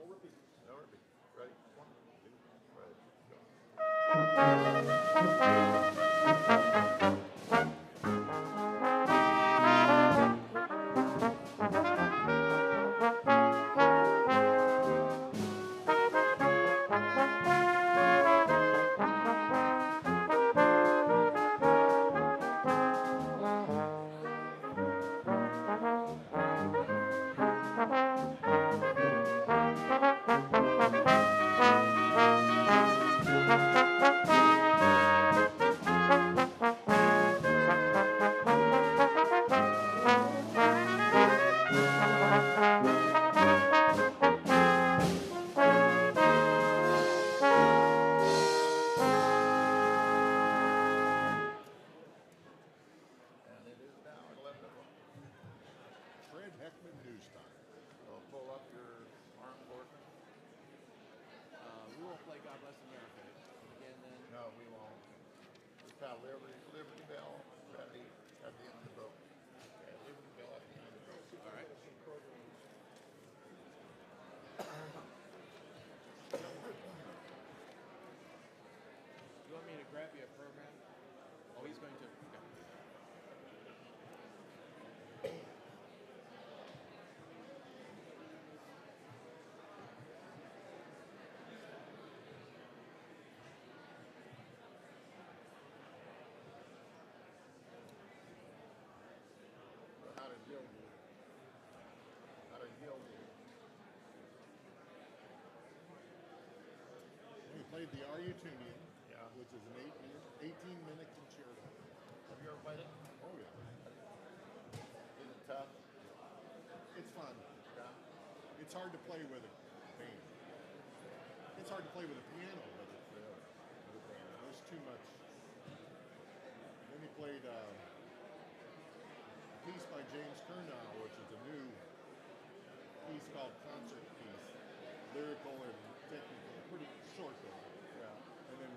No repeat. Ready? One, two, ready, go. And it is now 11 o'clock. Fred Heckman News Time. So pull up your armed forces. We will play God Bless America again then. No, we won't. We've got Liberty Bell ready at the end of the boat. Okay, Liberty Bell at the end of the boat. All right. You want me to grab you a program? Oh, he's going to. Okay. So how did Gil do? How did Gil do? We played the Are You Tunian, Yeah. which is an 18-minute concerto. Have you ever played it? Oh yeah, Is it tough? it's fun. Yeah. It's hard to play with a band. It's hard to play with a piano, but with a band, there's too much. Then he played a piece by James Curnow, which is a new piece called Concert Piece. Lyrical and technical, pretty short though. Yeah. And then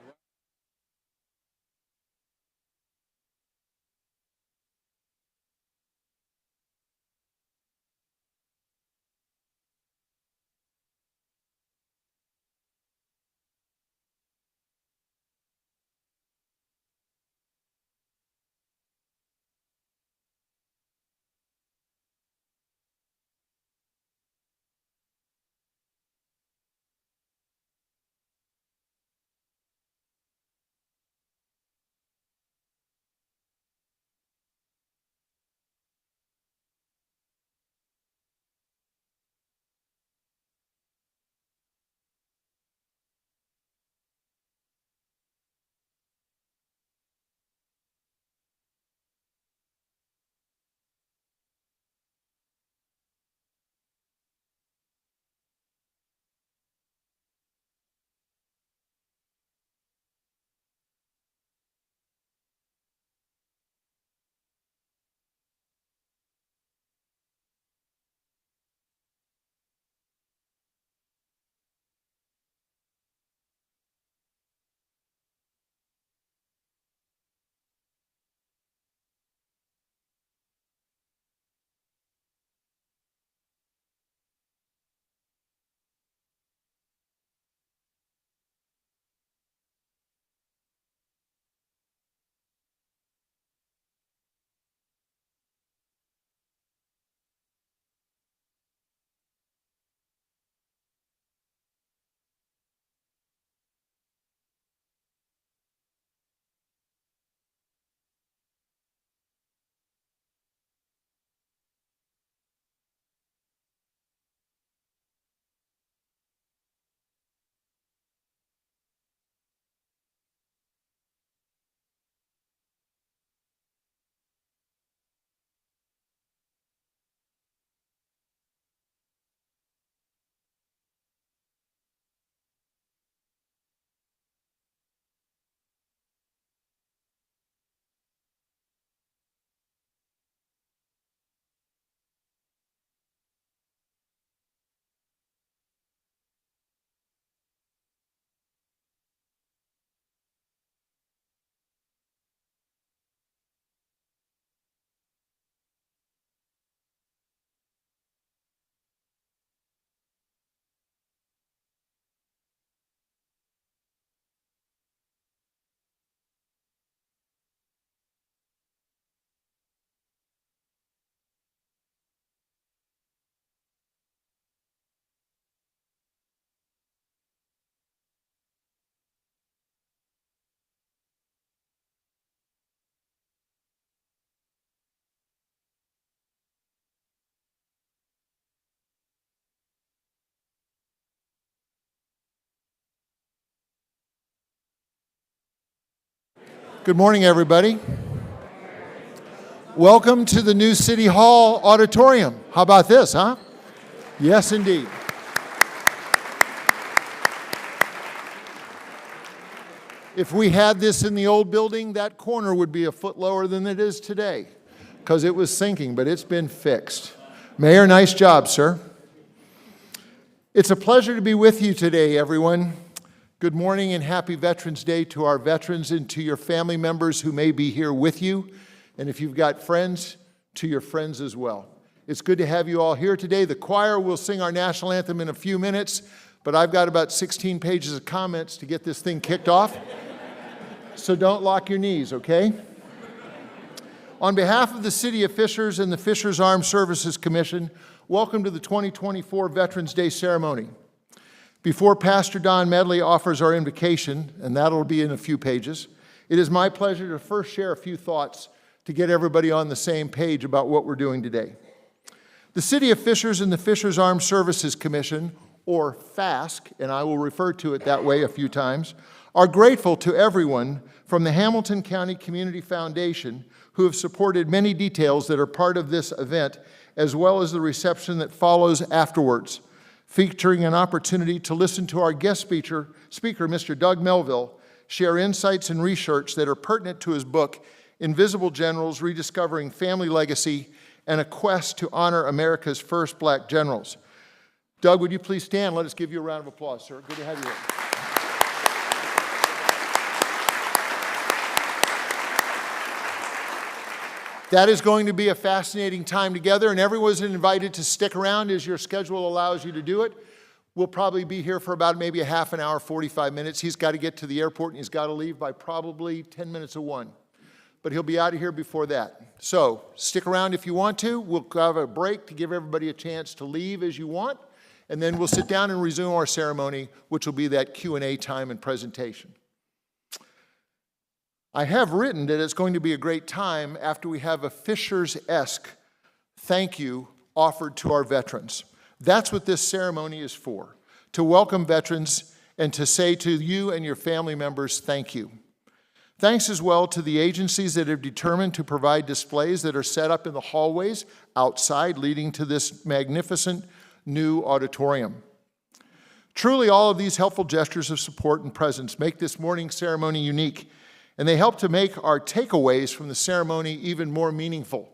Good morning, everybody. Welcome to the new City Hall auditorium. How about this, huh? Yes, indeed. If we had this in the old building, that corner would be a foot lower than it is today because it was sinking, but it's been fixed. Mayor, nice job, sir. It's a pleasure to be with you today, everyone. Good morning and happy Veterans Day to our veterans and to your family members who may be here with you. And if you've got friends, to your friends as well. It's good to have you all here today. The choir will sing our national anthem in a few minutes, but I've got about 16 pages of comments to get this thing kicked off. So don't lock your knees, okay? On behalf of the City of Fishers and the Fishers Armed Services Commission, welcome to the 2024 Veterans Day ceremony. Before Pastor Don Medley offers our invocation, and that'll be in a few pages, it is my pleasure to first share a few thoughts to get everybody on the same page about what we're doing today. The City of Fishers and the Fishers Armed Services Commission, or FASC, and I will refer to it that way a few times, are grateful to everyone from the Hamilton County Community Foundation who have supported many details that are part of this event, as well as the reception that follows afterwards, featuring an opportunity to listen to our guest speaker, Mr. Doug Melville, share insights and research that are pertinent to his book, Invisible Generals, Rediscovering Family Legacy, and a Quest to Honor America's First Black Generals. Doug, would you please stand? Let us give you a round of applause, sir. Good to have you here. That is going to be a fascinating time together, and everyone's invited to stick around as your schedule allows you to do it. We'll probably be here for about maybe a half an hour, 45 minutes. He's got to get to the airport, and he's got to leave by probably 10 minutes of 1. But he'll be out of here before that. So stick around if you want to. We'll have a break to give everybody a chance to leave as you want, and then we'll sit down and resume our ceremony, which will be that Q&A time and presentation. I have written that it's going to be a great time after we have a Fishers-esque thank you offered to our veterans. That's what this ceremony is for, to welcome veterans and to say to you and your family members, thank you. Thanks as well to the agencies that have determined to provide displays that are set up in the hallways outside leading to this magnificent new auditorium. Truly, all of these helpful gestures of support and presence make this morning's ceremony unique, and they help to make our takeaways from the ceremony even more meaningful.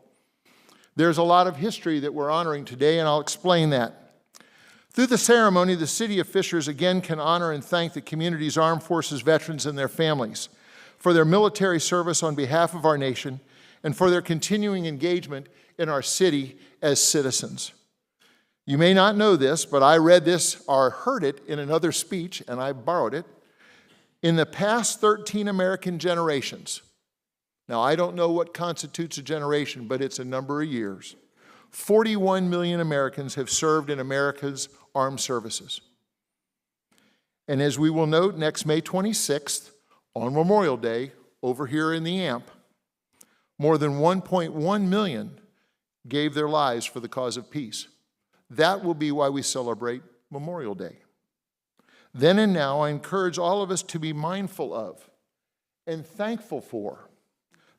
There's a lot of history that we're honoring today, and I'll explain that. Through the ceremony, the City of Fishers again can honor and thank the community's armed forces veterans and their families for their military service on behalf of our nation and for their continuing engagement in our city as citizens. You may not know this, but I read this or heard it in another speech, and I borrowed it. In the past 13 American generations, now I don't know what constitutes a generation, but it's a number of years, 41 million Americans have served in America's armed services. And as we will note next May 26th, on Memorial Day, over here in the AMP, more than 1.1 million gave their lives for the cause of peace. That will be why we celebrate Memorial Day. Then and now, I encourage all of us to be mindful of and thankful for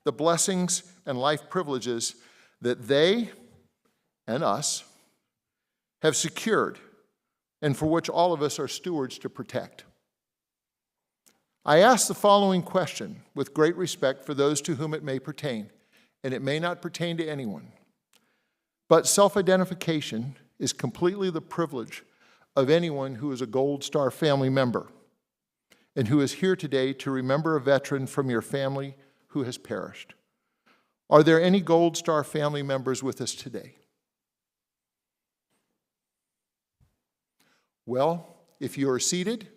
the blessings and life privileges that they and us have secured and for which all of us are stewards to protect. I ask the following question with great respect for those to whom it may pertain, and it may not pertain to anyone. But self-identification is completely the privilege of anyone who is a Gold Star family member and who is here today to remember a veteran from your family who has perished. Are there any Gold Star family members with us today? Well, if you are seated,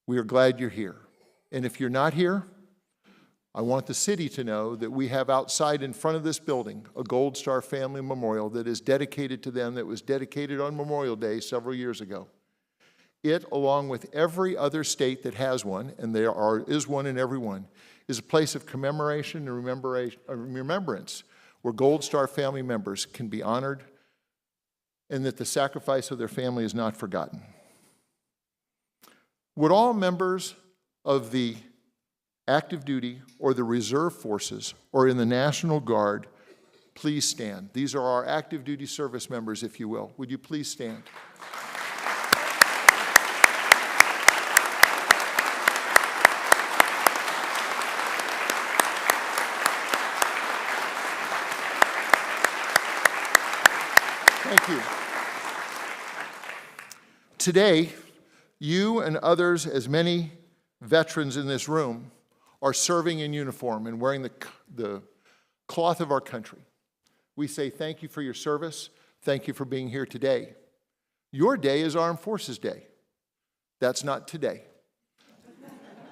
we are glad you're here. And if you're not here, I want the city to know that we have outside in front of this building a Gold Star Family Memorial that is dedicated to them, that was dedicated on Memorial Day several years ago. It, along with every other state that has one, and there is one in every one, is a place of commemoration and remembrance where Gold Star family members can be honored and that the sacrifice of their family is not forgotten. Would all members of the active duty, or the reserve forces, or in the National Guard, please stand. These are our active duty service members, if you will. Would you please stand? Thank you. Today, you and others, as many veterans in this room, are serving in uniform and wearing the cloth of our country. We say thank you for your service. Thank you for being here today. Your day is Armed Forces Day. That's not today.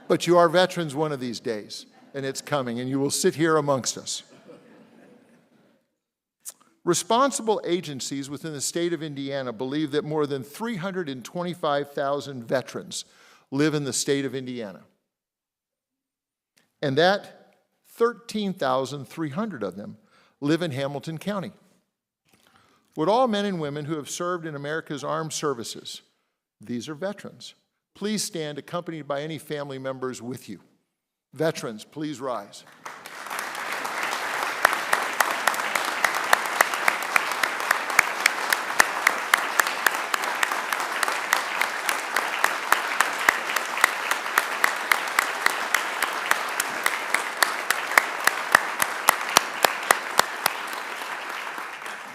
But you are veterans one of these days, and it's coming, and you will sit here amongst us. Responsible agencies within the state of Indiana believe that more than 325,000 veterans live in the state of Indiana, and that 13,300 of them live in Hamilton County. Would all men and women who have served in America's armed services, these are veterans, please stand accompanied by any family members with you. Veterans, please rise.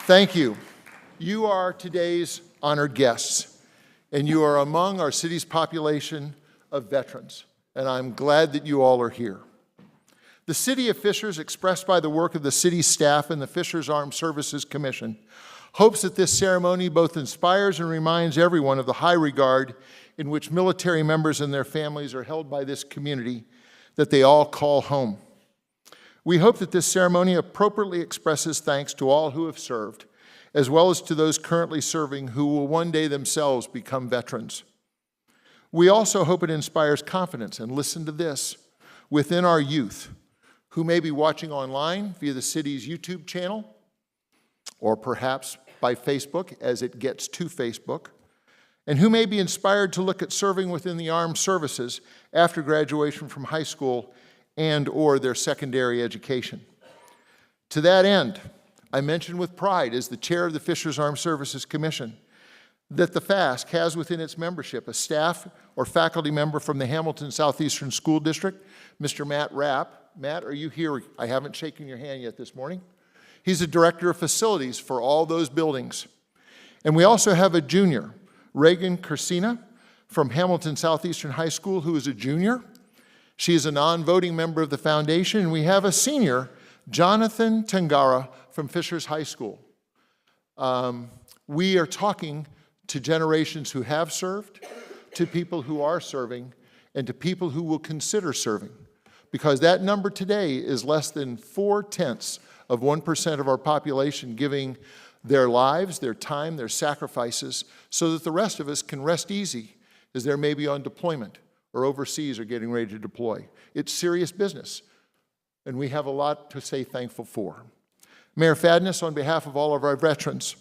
Thank you. You are today's honored guests, and you are among our city's population of veterans, and I'm glad that you all are here. The City of Fishers, expressed by the work of the city staff and the Fishers Armed Services Commission, hopes that this ceremony both inspires and reminds everyone of the high regard in which military members and their families are held by this community that they all call home. We hope that this ceremony appropriately expresses thanks to all who have served, as well as to those currently serving who will one day themselves become veterans. We also hope it inspires confidence, and listen to this, within our youth, who may be watching online via the city's YouTube channel, or perhaps by Facebook as it gets to Facebook, and who may be inspired to look at serving within the armed services after graduation from high school and or their secondary education. To that end, I mention with pride as the chair of the Fishers Armed Services Commission that the FASC has within its membership a staff or faculty member from the Hamilton Southeastern School District, Mr. Matt Rapp. Matt, are you here? I haven't shaken your hand yet this morning. He's the director of facilities for all those buildings. And we also have a junior, Reagan Kersina from Hamilton Southeastern High School, who is a junior. She is a non-voting member of the foundation, and we have a senior, Jonathan Tangara from Fishers High School. We are talking to generations who have served, to people who are serving, and to people who will consider serving, because that number today is less than 0.4% of our population giving their lives, their time, their sacrifices, so that the rest of us can rest easy as they're maybe on deployment or overseas or getting ready to deploy. It's serious business, and we have a lot to say thankful for. Mayor Fadness, on behalf of all of our veterans,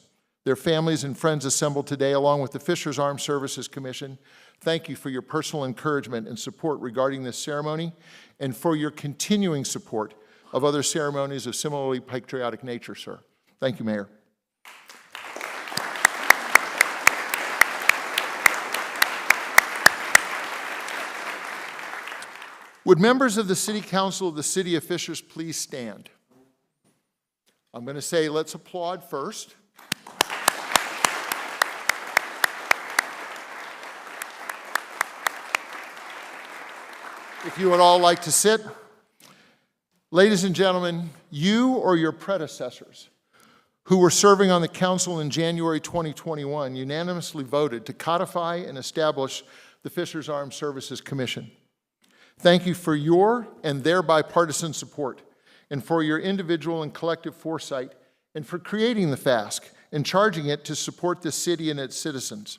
their families and friends assembled today, along with the Fishers Armed Services Commission, thank you for your personal encouragement and support regarding this ceremony, and for your continuing support of other ceremonies of similarly patriotic nature, sir. Thank you, Mayor. Would members of the City Council of the City of Fishers please stand? I'm going to say let's applaud first. If you would all like to sit. Ladies and gentlemen, you or your predecessors who were serving on the council in January 2021 unanimously voted to codify and establish the Fishers Armed Services Commission. Thank you for your and their bipartisan support, and for your individual and collective foresight, and for creating the FASC and charging it to support this city and its citizens.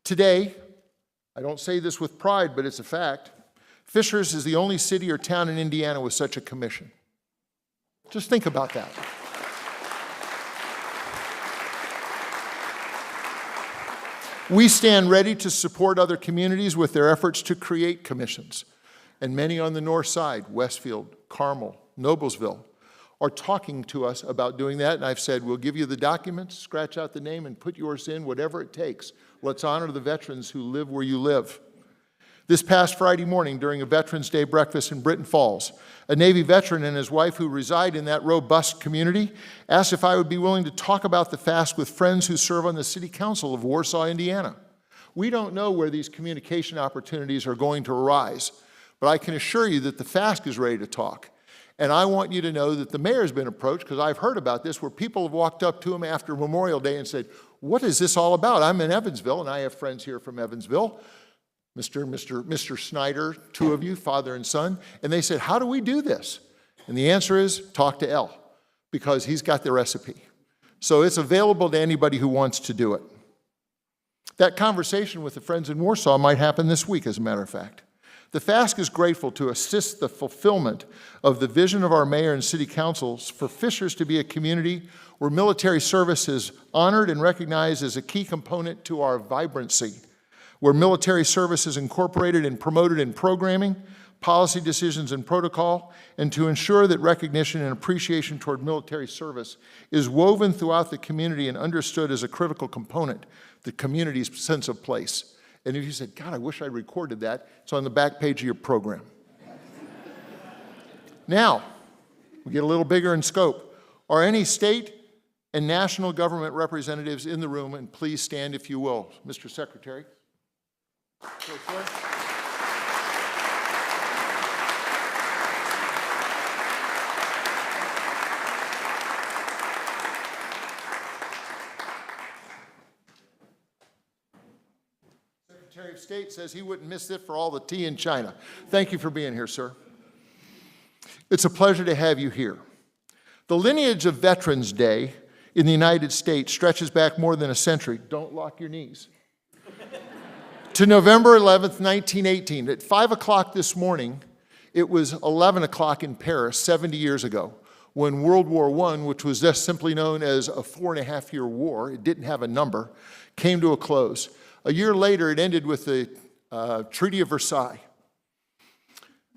Today, I don't say this with pride, but it's a fact, Fishers is the only city or town in Indiana with such a commission. Just think about that. We stand ready to support other communities with their efforts to create commissions. and many on the north side, Westfield, Carmel, Noblesville, are talking to us about doing that. And I've said, we'll give you the documents, scratch out the name, and put yours in, whatever it takes. Let's honor the veterans who live where you live. This past Friday morning, during a Veterans Day breakfast in Britton Falls, a Navy veteran and his wife who reside in that robust community asked if I would be willing to talk about the fast with friends who serve on the City Council of Warsaw, Indiana. We don't know where these communication opportunities are going to arise, but I can assure you that the fast is ready to talk. And I want you to know that the mayor's been approached, because I've heard about this, where people have walked up to him after Memorial Day and said, what is this all about? I'm in Evansville, and I have friends here from Evansville. Mr. Snyder, two of you, father and son, and they said, how do we do this? And the answer is, talk to El, because he's got the recipe. So it's available to anybody who wants to do it. That conversation with the friends in Warsaw might happen this week, as a matter of fact. The FASC is grateful to assist the fulfillment of the vision of our mayor and city councils for Fishers to be a community where military service is honored and recognized as a key component to our vibrancy, where military service is incorporated and promoted in programming, policy decisions, and protocol, and to ensure that recognition and appreciation toward military service is woven throughout the community and understood as a critical component, the community's sense of place. And if you said, God, I wish I recorded that, it's on the back page of your program. Now, we get a little bigger in scope. Are any state and national government representatives in the room? And please stand if you will. Mr. Secretary. Go for it. Secretary of State says he wouldn't miss it for all the tea in China. Thank you for being here, sir. It's a pleasure to have you here. The lineage of Veterans Day in the United States stretches back more than a century. Don't lock your knees. To November 11th, 1918. At 5 o'clock this morning, it was 11 o'clock in Paris 70 years ago, when World War I, which was just simply known as a 4.5-year war, it didn't have a number, came to a close. A year later, it ended with the Treaty of Versailles.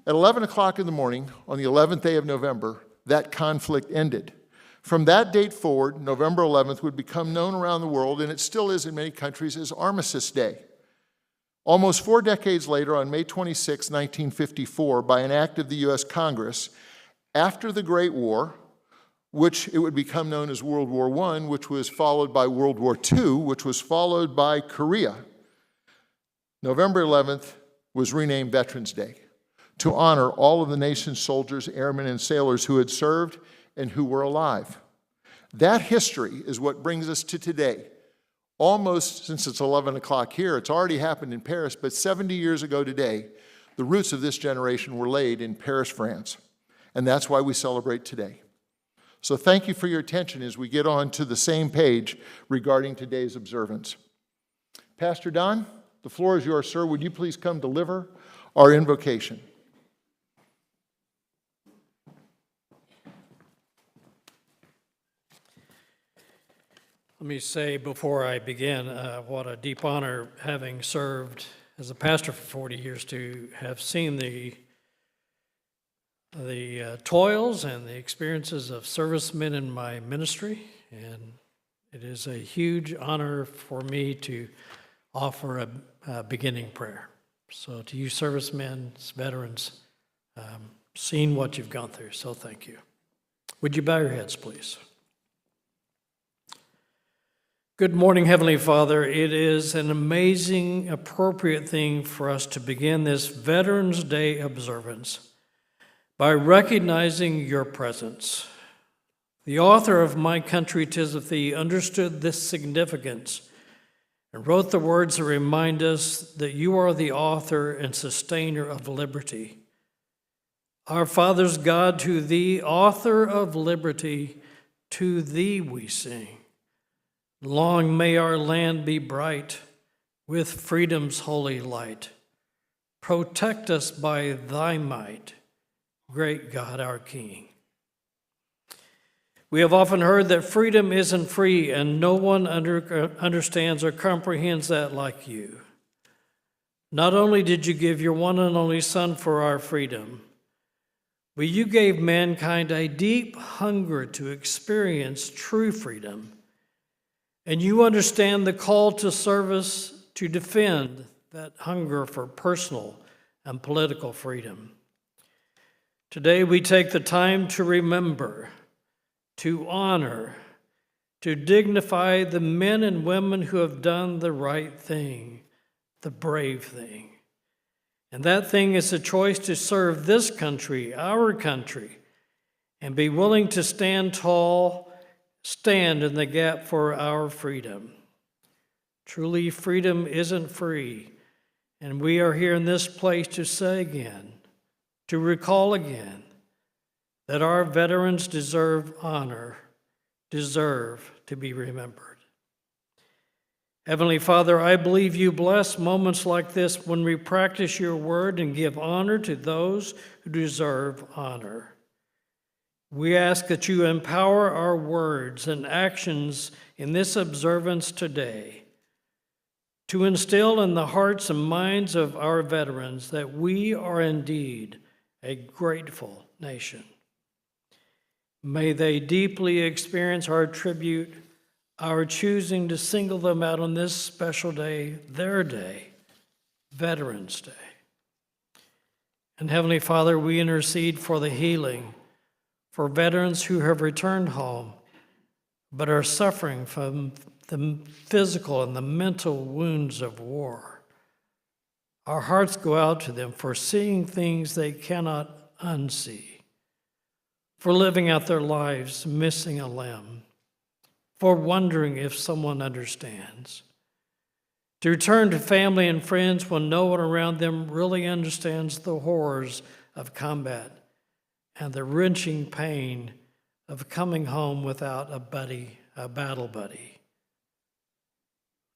At 11 o'clock in the morning, on the 11th day of November, that conflict ended. From that date forward, November 11th would become known around the world, and it still is in many countries, as Armistice Day. Almost 4 decades later, on May 26, 1954, by an act of the U.S. Congress, after the Great War, which it would become known as World War I, which was followed by World War II, which was followed by Korea, November 11th was renamed Veterans Day to honor all of the nation's soldiers, airmen, and sailors who had served and who were alive. That history is what brings us to today. Almost, since it's 11 o'clock here, it's already happened in Paris, but 70 years ago today, the roots of this generation were laid in Paris, France. And that's why we celebrate today. So thank you for your attention as we get on to the same page regarding today's observance. Pastor Don, the floor is yours, sir. Would you please come deliver our invocation? Let me say before I begin, what a deep honor, having served as a pastor for 40 years, to have seen the toils and the experiences of servicemen in my ministry. And it is a huge honor for me to offer a beginning prayer. So to you servicemen, veterans, seen what you've gone through, so thank you. Would you bow your heads, please? Good morning, Heavenly Father. It is an amazing, appropriate thing for us to begin this Veterans Day observance by recognizing your presence. The author of My Country 'Tis of Thee understood this significance and wrote the words that remind us that you are the author and sustainer of liberty. Our fathers, God, to thee, author of liberty, to thee we sing. Long may our land be bright with freedom's holy light. Protect us by thy might, great God, our King. We have often heard that freedom isn't free, and no one understands or comprehends that like you. Not only did you give your one and only Son for our freedom, but you gave mankind a deep hunger to experience true freedom. And you understand the call to service to defend that hunger for personal and political freedom. Today we take the time to remember, to honor, to dignify the men and women who have done the right thing, the brave thing. And that thing is the choice to serve this country, our country, and be willing to stand tall, stand in the gap for our freedom. Truly, freedom isn't free, and we are here in this place to say again, to recall again, that our veterans deserve honor, deserve to be remembered. Heavenly Father, I believe you bless moments like this when we practice your word and give honor to those who deserve honor. We ask that you empower our words and actions in this observance today to instill in the hearts and minds of our veterans that we are indeed a grateful nation. May they deeply experience our tribute, our choosing to single them out on this special day, their day, Veterans Day. And Heavenly Father, we intercede for the healing for veterans who have returned home but are suffering from the physical and the mental wounds of war. Our hearts go out to them for seeing things they cannot unsee, for living out their lives missing a limb, for wondering if someone understands, to return to family and friends when no one around them really understands the horrors of combat and the wrenching pain of coming home without a battle buddy.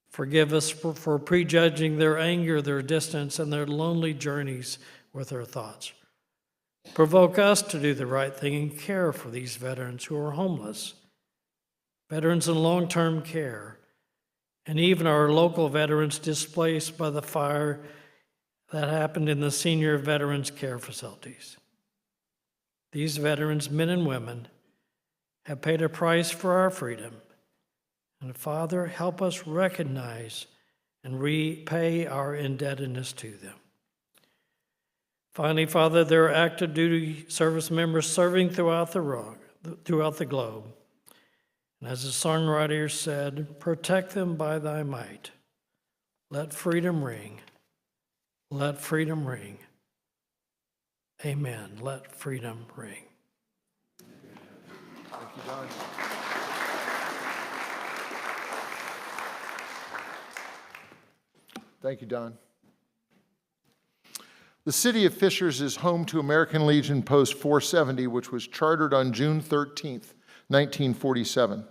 Forgive us for prejudging their anger, their distance, and their lonely journeys with our thoughts. Provoke us to do the right thing and care for these veterans who are homeless, veterans in long-term care, and even our local veterans displaced by the fire that happened in the senior veterans care facilities. These veterans, men and women, have paid a price for our freedom. And Father, help us recognize and repay our indebtedness to them. Finally, Father, there are active duty service members serving throughout the globe. And as the songwriter said, protect them by thy might. Let freedom ring. Let freedom ring. Amen. Let freedom ring. Thank you, Don. Thank you, Don. The city of Fishers is home to American Legion Post 470, which was chartered on June 13th, 1947.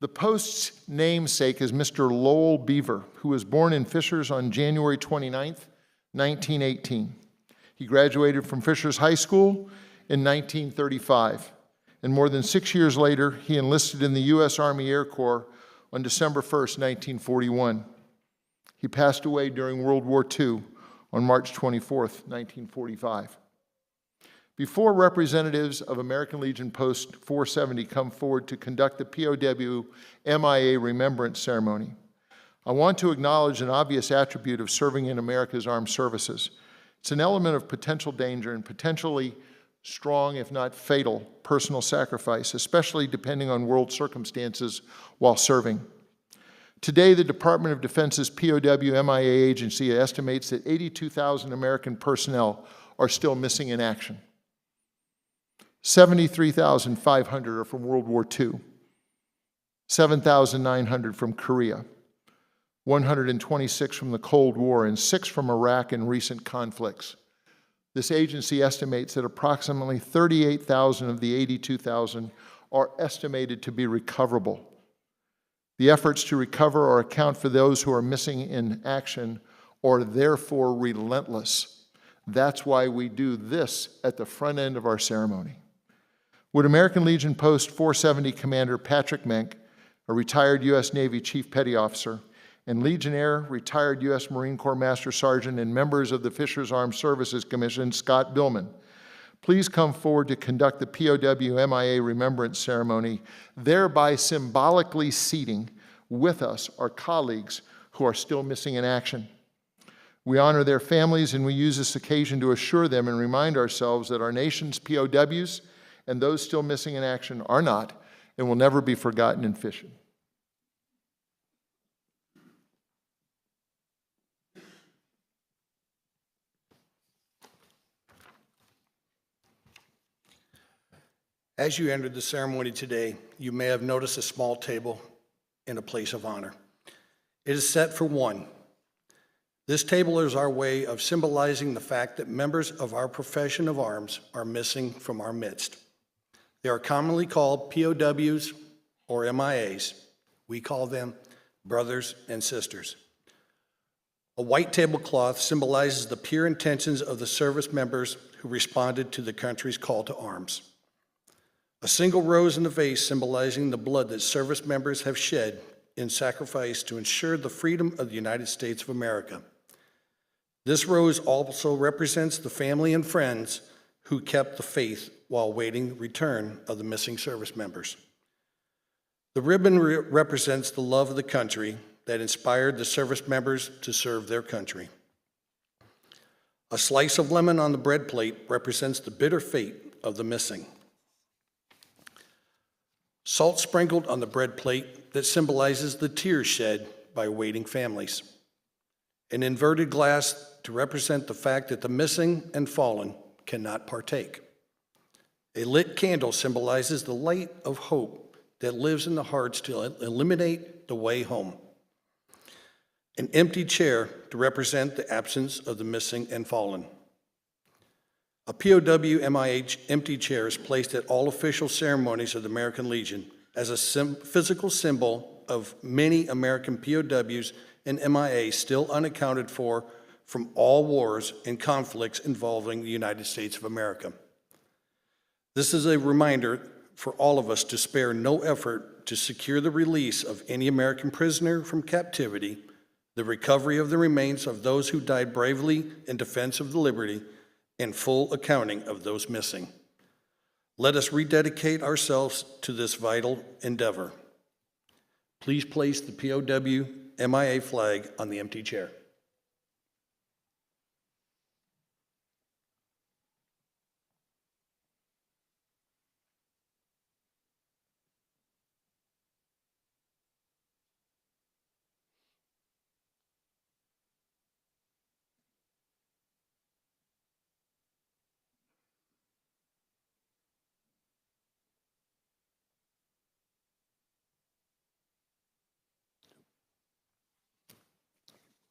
The post's namesake is Mr. Lowell Beaver, who was born in Fishers on January 29th, 1918. He graduated from Fishers High School in 1935, and more than 6 years later, he enlisted in the U.S. Army Air Corps on December 1st, 1941. He passed away during World War II on March 24th, 1945. Before representatives of American Legion Post 470 come forward to conduct the POW MIA Remembrance Ceremony, I want to acknowledge an obvious attribute of serving in America's armed services. It's an element of potential danger and potentially strong, if not fatal, personal sacrifice, especially depending on world circumstances while serving. Today, the Department of Defense's POW MIA agency estimates that 82,000 American personnel are still missing in action. 73,500 are from World War II, 7,900 from Korea, 126 from the Cold War, and 6 from Iraq and recent conflicts. This agency estimates that approximately 38,000 of the 82,000 are estimated to be recoverable. The efforts to recover or account for those who are missing in action are therefore relentless. That's why we do this at the front end of our ceremony. Would American Legion Post 470 Commander Patrick Menck, a retired U.S. Navy Chief Petty Officer, and Legionnaire, retired U.S. Marine Corps Master Sergeant, and members of the Fishers Armed Services Commission, Scott Billman. Please come forward to conduct the POW MIA Remembrance Ceremony, thereby symbolically seating with us our colleagues who are still missing in action. We honor their families, and we use this occasion to assure them and remind ourselves that our nation's POWs and those still missing in action are not and will never be forgotten in Fishing. As you entered the ceremony today, you may have noticed a small table in a place of honor. It is set for one. This table is our way of symbolizing the fact that members of our profession of arms are missing from our midst. They are commonly called POWs or MIAs. We call them brothers and sisters. A white tablecloth symbolizes the pure intentions of the service members who responded to the country's call to arms. A single rose in a vase symbolizing the blood that service members have shed in sacrifice to ensure the freedom of the United States of America. This rose also represents the family and friends who kept the faith while waiting the return of the missing service members. The ribbon represents the love of the country that inspired the service members to serve their country. A slice of lemon on the bread plate represents the bitter fate of the missing. Salt sprinkled on the bread plate that symbolizes the tears shed by waiting families. An inverted glass to represent the fact that the missing and fallen cannot partake. A lit candle symbolizes the light of hope that lives in the hearts to illuminate the way home. An empty chair to represent the absence of the missing and fallen. A POW MIH empty chair is placed at all official ceremonies of the American Legion as a physical symbol of many American POWs and MIA still unaccounted for from all wars and conflicts involving the United States of America. This is a reminder for all of us to spare no effort to secure the release of any American prisoner from captivity, the recovery of the remains of those who died bravely in defense of the liberty, and full accounting of those missing. Let us rededicate ourselves to this vital endeavor. Please place the POW MIA flag on the empty chair.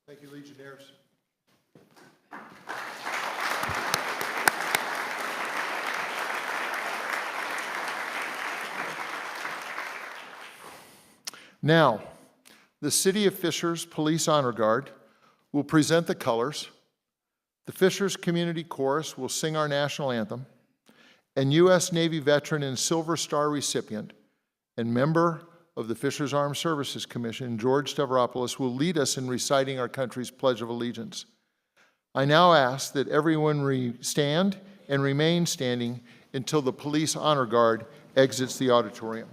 Thank you, Legionnaires. Now, the City of Fishers Police Honor Guard will present the colors, the Fishers Community Chorus will sing our national anthem, and U.S. Navy veteran and Silver Star recipient and member of the Fishers Armed Services Commission, George Stavropoulos, will lead us in reciting our country's Pledge of Allegiance. I now ask that everyone stand and remain standing until the Police Honor Guard exits the auditorium.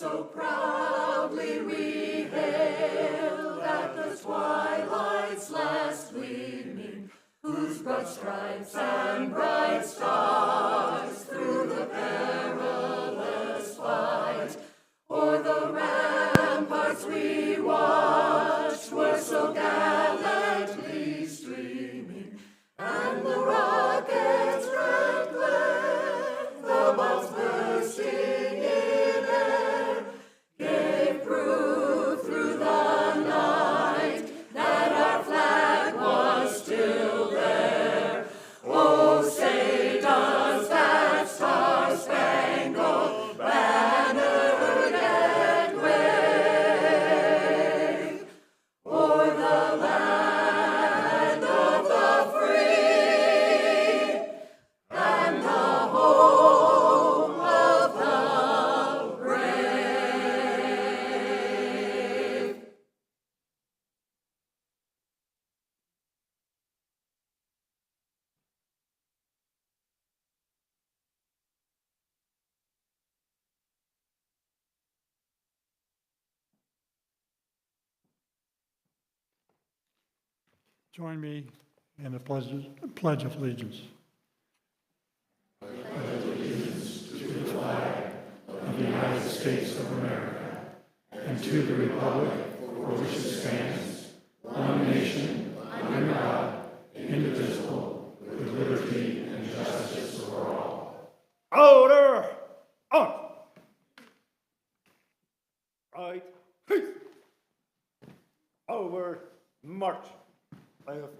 So proudly we hailed at the twilight's last gleaming, whose broad stripes and bright stars through the perilous fight, o'er the ramparts we watched were so gallantly streaming, and the rockets' red glare, the bombs bursting in air, gave proof through the night that our flag was still there. Oh, say does that star-spangled banner yet wave o'er the land of the free and the home of the brave. Join me in the Pledge of Allegiance. Of the United States of America, and to the republic for which it stands, one nation, under God, indivisible, with liberty and justice for all. Order! On! Right. Peace! Over. March. I have.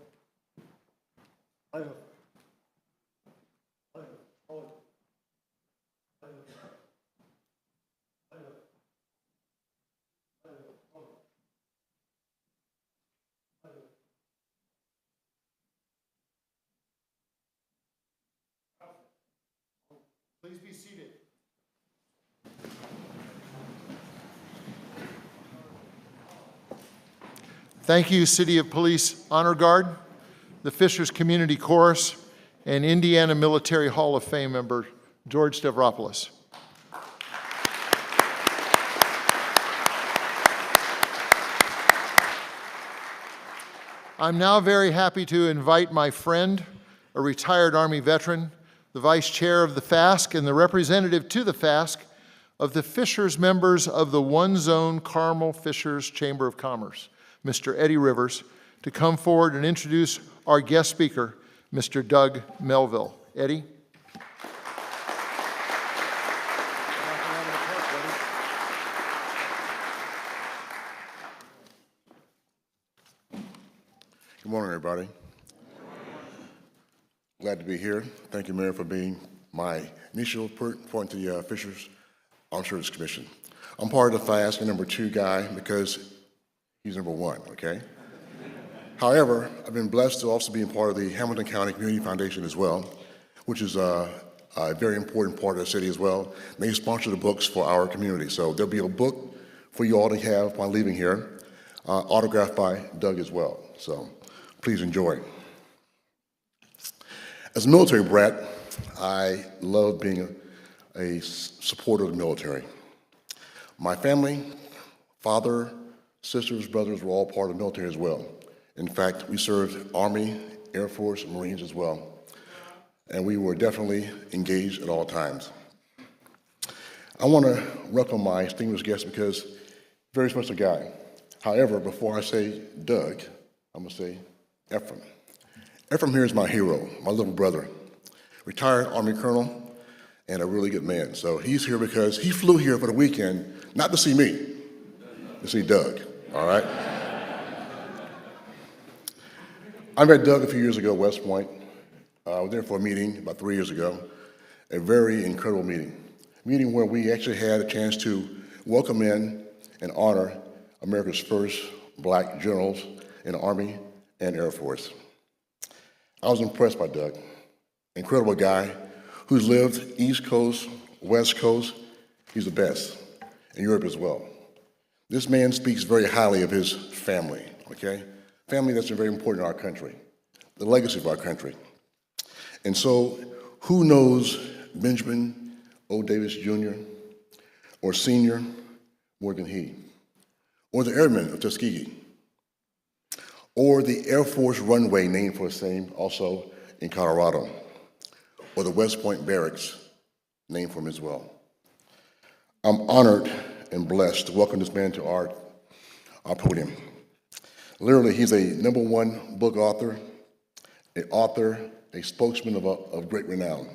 Please be seated. Thank you, City of Police Honor Guard, the Fishers Community Chorus, and Indiana Military Hall of Fame member George Stavropoulos. I'm now very happy to invite my friend, a retired Army veteran, the Vice Chair of the FASC and the representative to the FASC of the Fishers members of the One Zone Carmel Fishers Chamber of Commerce, Mr. Eddie Rivers, to come forward and introduce our guest speaker, Mr. Doug Melville. Eddie? Good morning, everybody. Glad to be here. Thank you, Mayor, for being my initial point to the Fishers Armed Services Commission. I'm part of the FASC and number 2 guy because he's number 1, okay? However, I've been blessed to also be part of the Hamilton County Community Foundation as well, which is a very important part of the city as well. They sponsor the books for our community. So there'll be a book for you all to have upon leaving here, autographed by Doug as well. So please enjoy. As a military brat, I love being a supporter of the military. My family, father, sisters, brothers were all part of the military as well. In fact, we served Army, Air Force, and Marines as well. And we were definitely engaged at all times. I want to welcome my distinguished guest because very special guy. However, before I say Doug, I'm going to say Ephraim. Ephraim here is my hero, my little brother, retired Army colonel, and a really good man. So he's here because he flew here for the weekend, not to see me, to see Doug, all right? I met Doug a few years ago at West Point. I was there for a meeting about 3 years ago, a very incredible meeting where we actually had a chance to welcome in and honor America's first black generals in the Army and Air Force. I was impressed by Doug, incredible guy who's lived East Coast, West Coast. He's the best, in Europe as well. This man speaks very highly of his family, okay? Family that's very important in our country, the legacy of our country. And so, who knows Benjamin O. Davis Jr. or Sr. more than he? Or the airmen of Tuskegee? or the Air Force runway named for the same, also in Colorado, or the West Point Barracks, named for him as well. I'm honored and blessed to welcome this man to our podium. Literally, he's a #1 book author, a spokesman of great renown.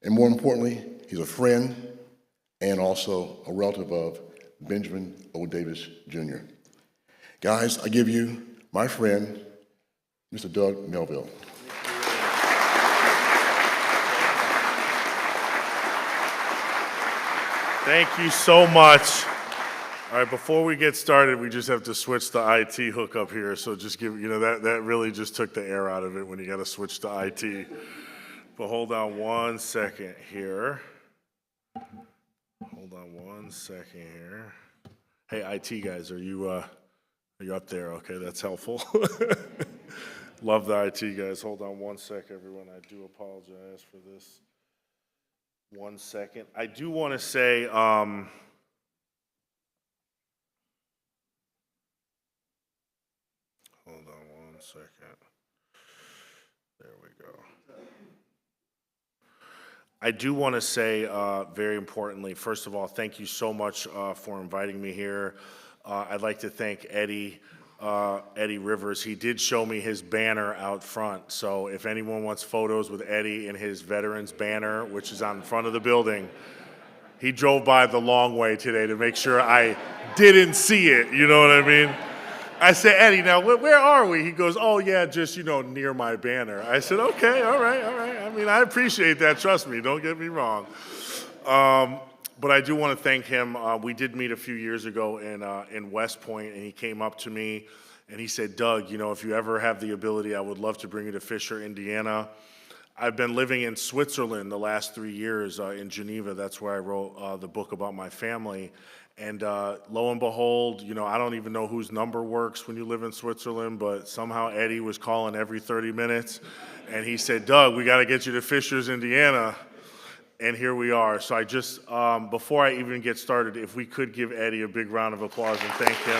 And more importantly, he's a friend and also a relative of Benjamin O. Davis, Jr. Guys, I give you my friend, Mr. Doug Melville. Thank you so much. All right, before we get started, we just have to switch the IT hookup here. So just give, that really just took the air out of it when you got to switch to IT. But hold on one second here. Hold on one second here. Hey, IT guys, are you up there? Okay, that's helpful. Love the IT guys. Hold on one sec, everyone. I do apologize for this. 1 second. I do want to say, hold on 1 second. There we go. I do want to say, very importantly, first of all, thank you so much for inviting me here. I'd like to thank Eddie Rivers. He did show me his banner out front. So if anyone wants photos with Eddie and his veterans banner, which is on front of the building, he drove by the long way today to make sure I didn't see it. You know what I mean? I said, Eddie, now where are we? He goes, oh yeah, just, near my banner. I said, okay, all right. I mean, I appreciate that. Trust me, don't get me wrong. But I do want to thank him. We did meet a few years ago in West Point, and he came up to me and he said, Doug, if you ever have the ability, I would love to bring you to Fisher, Indiana. I've been living in Switzerland the last 3 years in Geneva. That's where I wrote the book about my family. And lo and behold, I don't even know whose number works when you live in Switzerland, but somehow Eddie was calling every 30 minutes. And he said, Doug, we got to get you to Fishers, Indiana. And here we are. So I just, before I even get started, if we could give Eddie a big round of applause and thank him.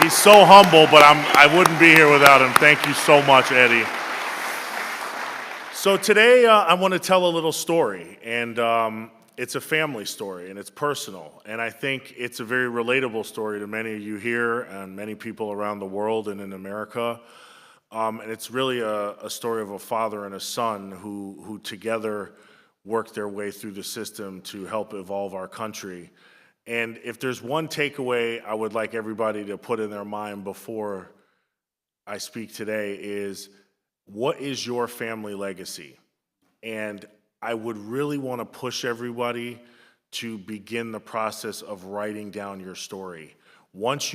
He's so humble, but I wouldn't be here without him. Thank you so much, Eddie. So today I want to tell a little story, and it's a family story, and it's personal. And I think it's a very relatable story to many of you here and many people around the world and in America. And it's really a story of a father and a son who together work their way through the system to help evolve our country. And if there's one takeaway I would like everybody to put in their mind before I speak today is, what is your family legacy? And I would really want to push everybody to begin the process of writing down your story. Once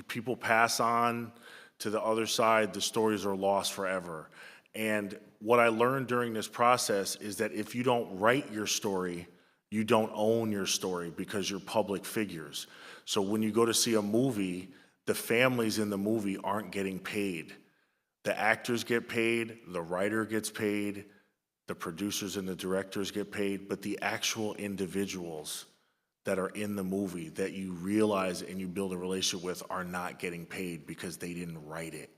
people pass on to the other side, the stories are lost forever. And what I learned during this process is that if you don't write your story, you don't own your story because you're public figures. So when you go to see a movie, the families in the movie aren't getting paid. The actors get paid, the writer gets paid, the producers and the directors get paid, but the actual individuals that are in the movie that you realize and you build a relationship with are not getting paid because they didn't write it.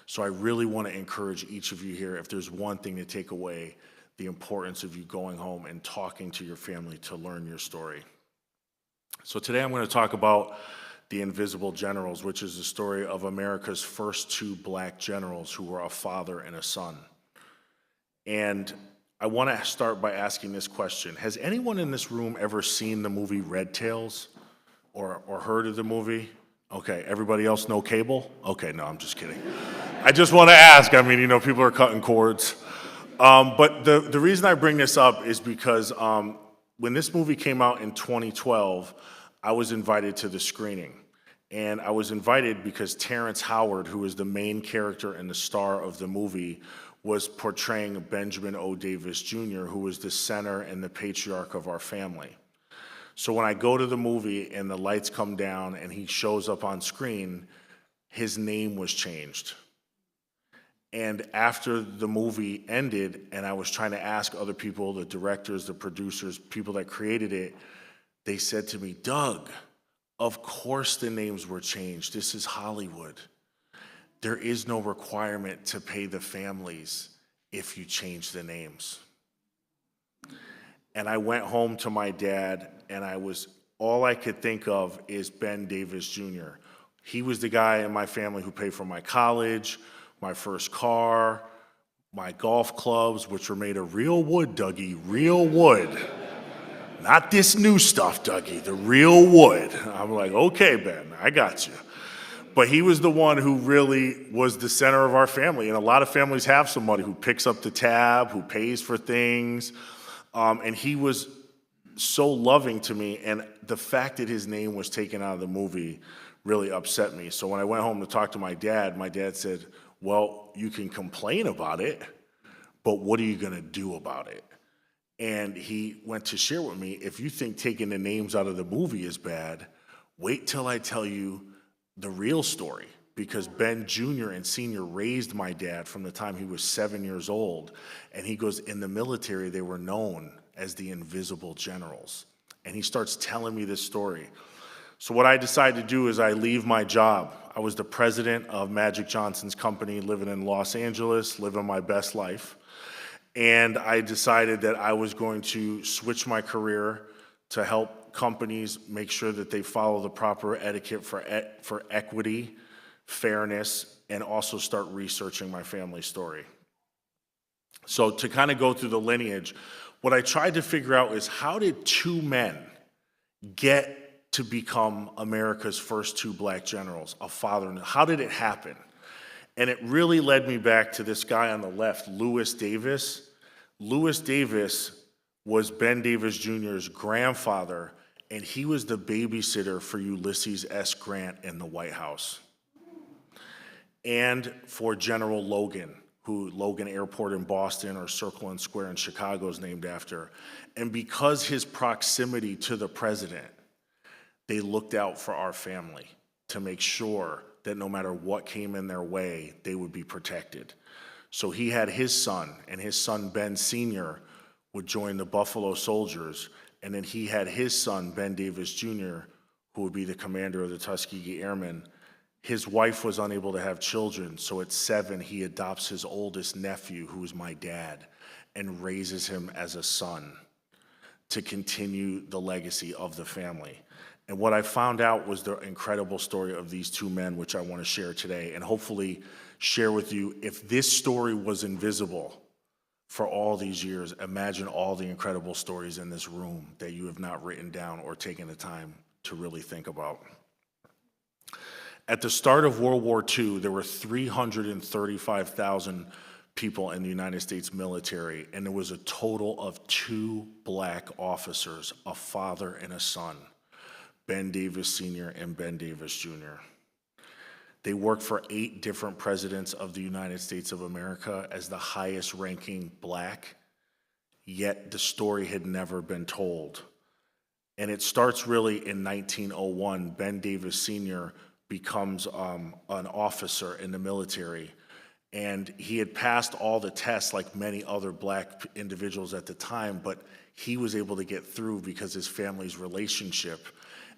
So I really want to encourage each of you here, if there's one thing to take away, the importance of you going home and talking to your family to learn your story. So today I'm going to talk about the Invisible Generals, which is the story of America's first 2 black generals who were a father and a son. And I want to start by asking this question. Has anyone in this room ever seen the movie Red Tails or heard of the movie? Okay, everybody else know cable? Okay, no, I'm just kidding. I just want to ask. I mean, people are cutting cords. But the reason I bring this up is because when this movie came out in 2012, I was invited to the screening. And I was invited because Terrence Howard, who is the main character and the star of the movie, was portraying Benjamin O. Davis Jr., who was the center and the patriarch of our family. So when I go to the movie and the lights come down and he shows up on screen, his name was changed. And after the movie ended and I was trying to ask other people, the directors, the producers, people that created it, they said to me, Doug, Of course the names were changed. This is Hollywood. There is no requirement to pay the families if you change the names. And I went home to my dad, and all I could think of is Ben Davis Jr. He was the guy in my family who paid for my college, my first car, my golf clubs, which were made of real wood, Dougie, real wood. Not this new stuff, Dougie, the real wood. I'm like, okay, Ben, I got you. But he was the one who really was the center of our family. And a lot of families have somebody who picks up the tab, who pays for things. And he was so loving to me. And the fact that his name was taken out of the movie really upset me. So when I went home to talk to my dad said, well, you can complain about it, but what are you going to do about it? And he went to share with me, if you think taking the names out of the movie is bad, wait till I tell you the real story, because Ben Jr. and Sr. raised my dad from the time he was 7 years old. And he goes, in the military, they were known as the Invisible Generals. And he starts telling me this story. So what I decided to do is I leave my job. I was the president of Magic Johnson's company, living in Los Angeles, living my best life. And I decided that I was going to switch my career to help companies make sure that they follow the proper etiquette for equity, fairness, and also start researching my family story. So to kind of go through the lineage, what I tried to figure out is, how did two men get to become America's first two black generals, a father and how did it happen? And it really led me back to this guy on the left, Lewis Davis. Lewis Davis was Ben Davis Jr.'s grandfather, and he was the babysitter for Ulysses S. Grant in the White House. And for General Logan, who Logan Airport in Boston or Circle and Square in Chicago is named after. And because his proximity to the president, they looked out for our family to make sure that no matter what came in their way, they would be protected. So he had his son, and his son Ben Sr. would join the Buffalo Soldiers, and then he had his son Ben Davis Jr., who would be the commander of the Tuskegee Airmen. His wife was unable to have children, so at 7, he adopts his oldest nephew, who is my dad, and raises him as a son to continue the legacy of the family. And what I found out was the incredible story of these two men, which I want to share today, and hopefully share with you. If this story was invisible for all these years, imagine all the incredible stories in this room that you have not written down or taken the time to really think about. At the start of World War II, there were 335,000 people in the United States military, and there was a total of 2 black officers, a father and a son, Ben Davis Sr. and Ben Davis Jr. They worked for 8 different presidents of the United States of America as the highest ranking black, yet the story had never been told. And it starts really in 1901. Ben Davis Sr. becomes an officer in the military, and he had passed all the tests like many other black individuals at the time, but he was able to get through because his family's relationship.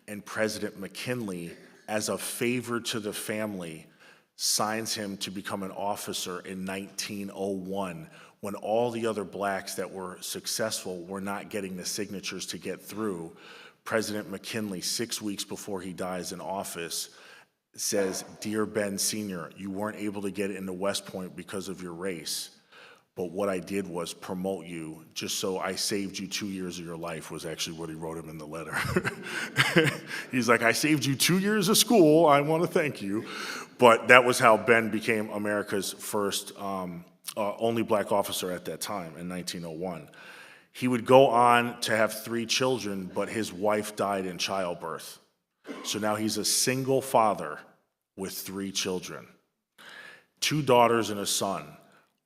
And President McKinley, as a favor to the family, signs him to become an officer in 1901, when all the other blacks that were successful were not getting the signatures to get through. President McKinley, 6 weeks before he dies in office, says, "Dear Ben Sr., you weren't able to get into West Point because of your race, but what I did was promote you, just so I saved you 2 years of your life," was actually what he wrote him in the letter. He's like, "I saved you 2 years of school, I want to thank you." But that was how Ben became America's first, only black officer at that time in 1901. He would go on to have 3 children, but his wife died in childbirth. So now he's a single father with 3 children, 2 daughters and a son.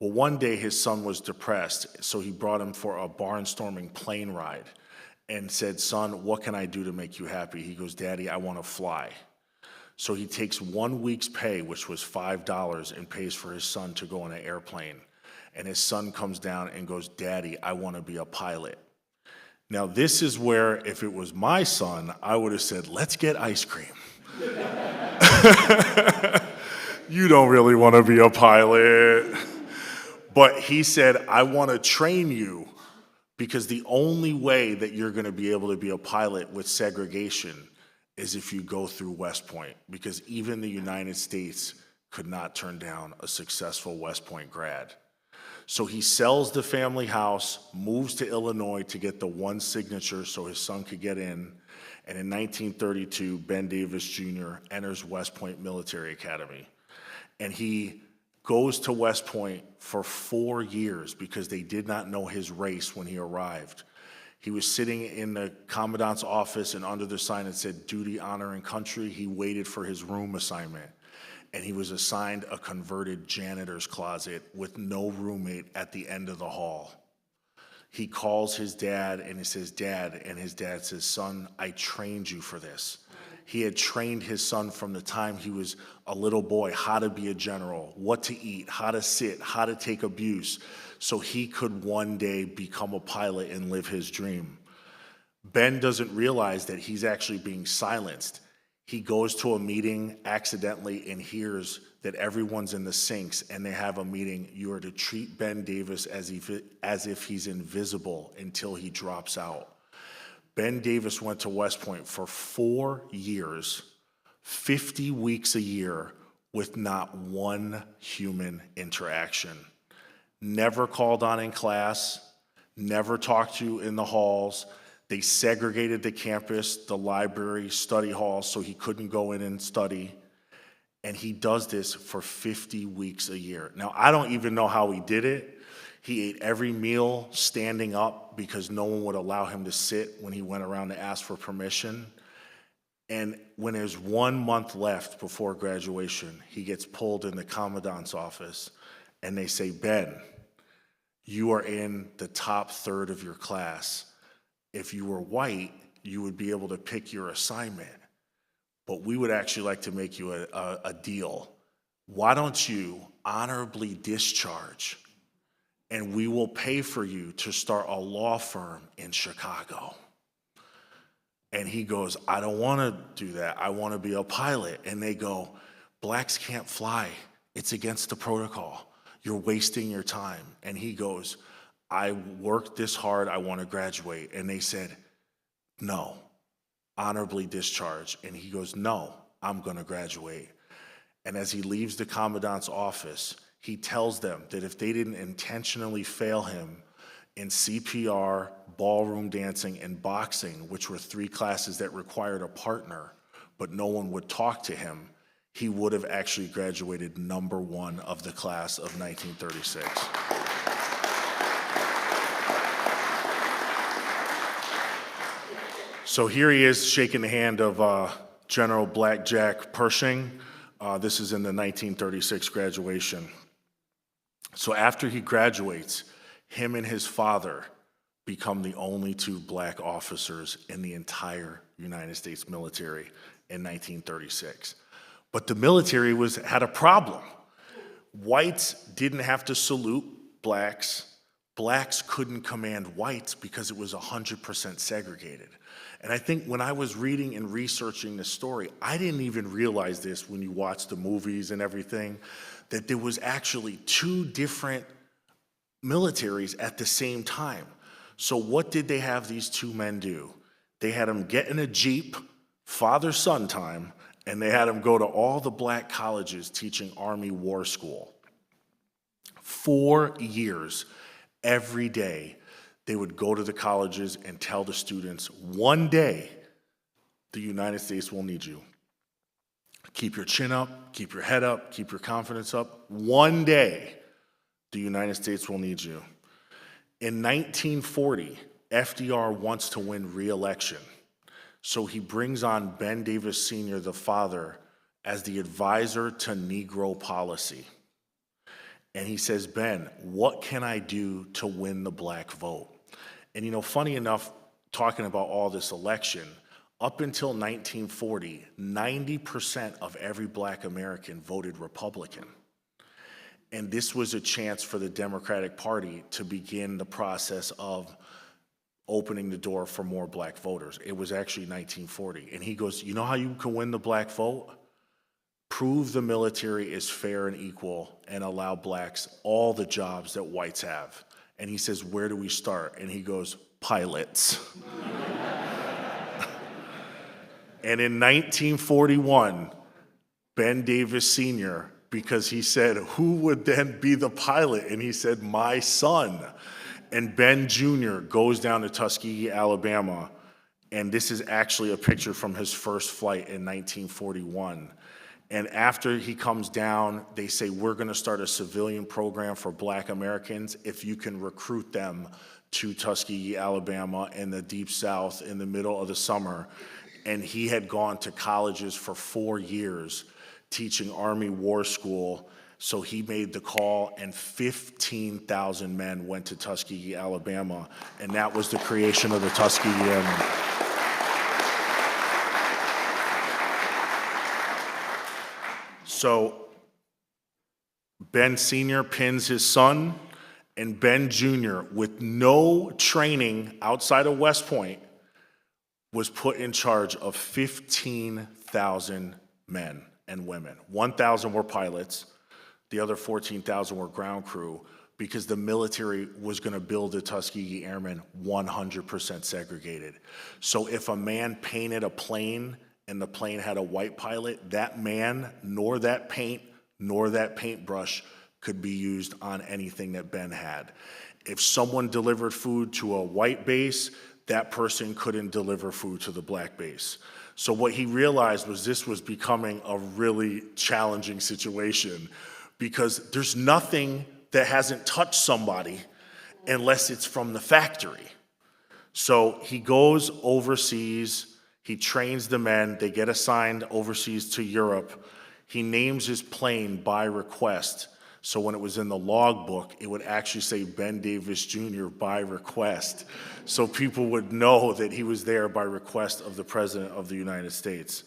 Well, one day his son was depressed, so he brought him for a barnstorming plane ride and said, "Son, what can I do to make you happy?" He goes, "Daddy, I want to fly." So he takes 1 week's pay, which was $5, and pays for his son to go on an airplane. And his son comes down and goes, "Daddy, I want to be a pilot." Now, this is where, if it was my son, I would have said, let's get ice cream. You don't really want to be a pilot. But he said, I want to train you because the only way that you're going to be able to be a pilot with segregation is if you go through West Point, because even the United States could not turn down a successful West Point grad. So he sells the family house, moves to Illinois to get the one signature so his son could get in. And in 1932, Ben Davis Jr. enters West Point Military Academy. And he goes to West Point for 4 years because they did not know his race when he arrived. He was sitting in the commandant's office, and under the sign that said duty, honor, and country, he waited for his room assignment. And he was assigned a converted janitor's closet with no roommate at the end of the hall. He calls his dad and he says, Dad, and his dad says, son, I trained you for this. He had trained his son from the time he was a little boy how to be a general, what to eat, how to sit, how to take abuse, so he could one day become a pilot and live his dream. Ben doesn't realize that he's actually being silenced. He goes to a meeting accidentally and hears that everyone's in the sinks and they have a meeting. You are to treat Ben Davis as if he's invisible until he drops out. Ben Davis went to West Point for 4 years, 50 weeks a year, with not one human interaction. Never called on in class, never talked to you in the halls. They segregated the campus, the library, study halls, so he couldn't go in and study. And he does this for 50 weeks a year. Now, I don't even know how he did it. He ate every meal standing up because no one would allow him to sit when he went around to ask for permission. And when there's 1 month left before graduation, he gets pulled in the commandant's office and they say, Ben, you are in the top third of your class. If you were white, you would be able to pick your assignment. But we would actually like to make you a deal. Why don't you honorably discharge, and we will pay for you to start a law firm in Chicago? And he goes, I don't want to do that. I want to be a pilot. And they go, blacks can't fly. It's against the protocol. You're wasting your time. And he goes, I worked this hard. I want to graduate. And they said, no, honorably discharge. And he goes, no, I'm going to graduate. And as he leaves the commandant's office, he tells them that if they didn't intentionally fail him in CPR, ballroom dancing, and boxing, which were 3 classes that required a partner, but no one would talk to him, he would have actually graduated number 1 of the class of 1936. So here he is shaking the hand of General Blackjack Pershing. This is in the 1936 graduation. So after he graduates, him and his father become the only 2 black officers in the entire United States military in 1936. But the military had a problem. Whites didn't have to salute blacks. Blacks couldn't command whites because it was 100% segregated. And I think when I was reading and researching this story, I didn't even realize this when you watch the movies and everything, that there was actually 2 different militaries at the same time. So what did they have these 2 men do? They had them get in a Jeep, father-son time, and they had them go to all the black colleges teaching Army War School. 4 years, every day, they would go to the colleges and tell the students, one day, the United States will need you. Keep your chin up, keep your head up, keep your confidence up. One day, the United States will need you. In 1940, FDR wants to win re-election. So he brings on Ben Davis Sr., the father, as the advisor to Negro policy. And he says, Ben, what can I do to win the black vote? And you know, funny enough, talking about all this election, up until 1940, 90% of every black American voted Republican. And this was a chance for the Democratic Party to begin the process of opening the door for more black voters. It was actually 1940. And he goes, you know how you can win the black vote? Prove the military is fair and equal and allow blacks all the jobs that whites have. And he says, where do we start? And he goes, pilots. And in 1941, Ben Davis Sr., because he said, who would then be the pilot? And he said, my son. And Ben Jr. goes down to Tuskegee, Alabama, and this is actually a picture from his first flight in 1941. And after he comes down, they say, we're gonna start a civilian program for black Americans if you can recruit them to Tuskegee, Alabama in the Deep South in the middle of the summer. And he had gone to colleges for 4 years teaching Army War School. So he made the call, and 15,000 men went to Tuskegee, Alabama, and that was the creation of the Tuskegee Airmen. So Ben Sr. pins his son, and Ben Jr., with no training outside of West Point, was put in charge of 15,000 men and women. 1,000 were pilots. The other 14,000 were ground crew, because the military was going to build the Tuskegee Airmen 100% segregated. So if a man painted a plane and the plane had a white pilot, that man, nor that paint, nor that paintbrush could be used on anything that Ben had. If someone delivered food to a white base, that person couldn't deliver food to the black base. So what he realized was this was becoming a really challenging situation, because there's nothing that hasn't touched somebody unless it's from the factory. So he goes overseas, he trains the men, they get assigned overseas to Europe. He names his plane by request. So when it was in the logbook, it would actually say Ben Davis Jr. by request. So people would know that he was there by request of the President of the United States.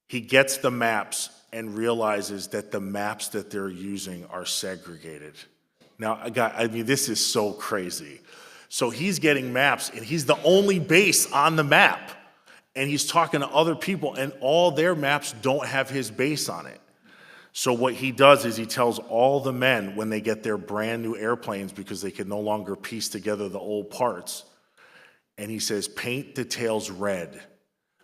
He gets the maps and realizes that the maps that they're using are segregated. Now, this is so crazy. So he's getting maps, and he's the only base on the map. And he's talking to other people, and all their maps don't have his base on it. So what he does is he tells all the men when they get their brand new airplanes, because they can no longer piece together the old parts, and he says, paint the tails red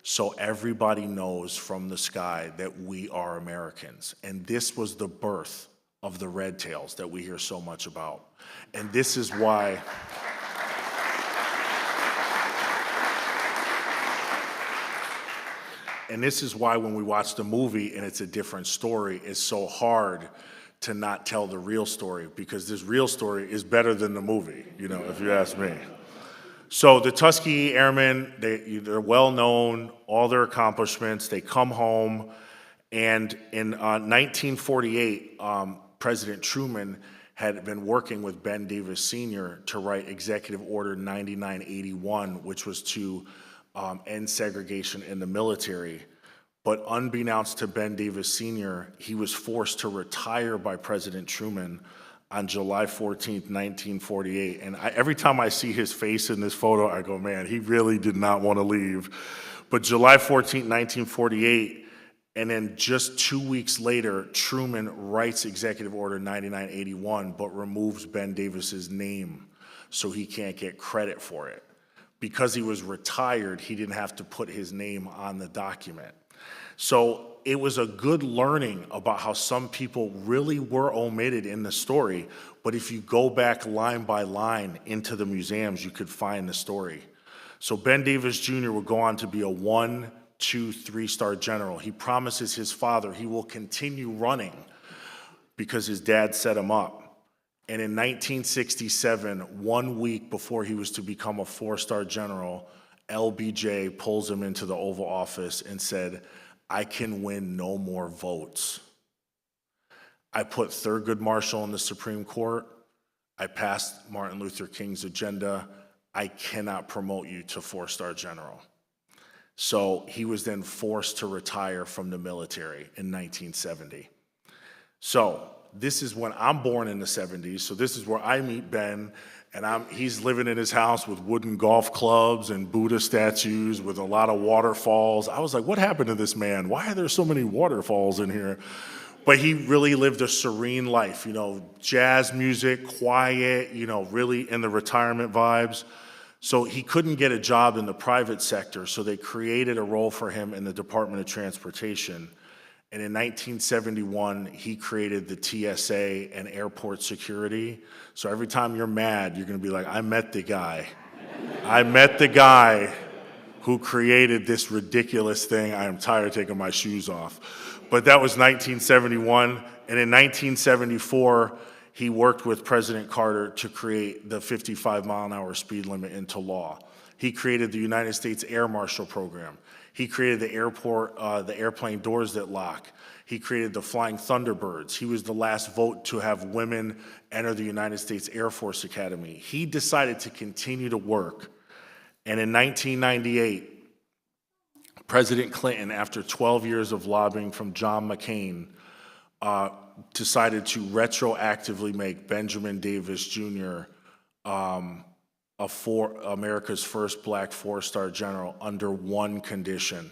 so everybody knows from the sky that we are Americans. And this was the birth of the red tails that we hear so much about. And this is why when we watch the movie and it's a different story, it's so hard to not tell the real story, because this real story is better than the movie, if you ask me. So the Tuskegee Airmen, they're well known, all their accomplishments. They come home, and in 1948, President Truman had been working with Ben Davis Sr. to write Executive Order 9981, which was to end segregation in the military. But unbeknownst to Ben Davis Sr., he was forced to retire by President Truman on July 14th, 1948. And every time I see his face in this photo, I go, man, he really did not want to leave. But July 14th, 1948, and then just 2 weeks later, Truman writes Executive Order 9981, but removes Ben Davis's name so he can't get credit for it. Because he was retired, he didn't have to put his name on the document. So it was a good learning about how some people really were omitted in the story, but if you go back line by line into the museums, you could find the story. So Ben Davis Jr. would go on to be a 1, 2, 3-star general. He promises his father he will continue running because his dad set him up. And in 1967, 1 week before he was to become a 4-star general, LBJ pulls him into the Oval Office and said, I can win no more votes. I put Thurgood Marshall in the Supreme Court. I passed Martin Luther King's agenda. I cannot promote you to 4-star general. So he was then forced to retire from the military in 1970. So this is when I'm born in the 70s, so this is where I meet Ben, and he's living in his house with wooden golf clubs and Buddha statues with a lot of waterfalls. I was like, what happened to this man? Why are there so many waterfalls in here? But he really lived a serene life, jazz music, quiet, really in the retirement vibes. So he couldn't get a job in the private sector, so they created a role for him in the Department of Transportation. And in 1971, he created the TSA and airport security. So every time you're mad, you're gonna be like, I met the guy. I met the guy who created this ridiculous thing. I am tired of taking my shoes off. But that was 1971. And in 1974, he worked with President Carter to create the 55-mile-an-hour speed limit into law. He created the United States Air Marshal Program. He created the airplane doors that lock. He created the Flying Thunderbirds. He was the last vote to have women enter the United States Air Force Academy. He decided to continue to work. And in 1998, President Clinton, after 12 years of lobbying from John McCain, decided to retroactively make Benjamin Davis Jr. America's first black four-star general under one condition.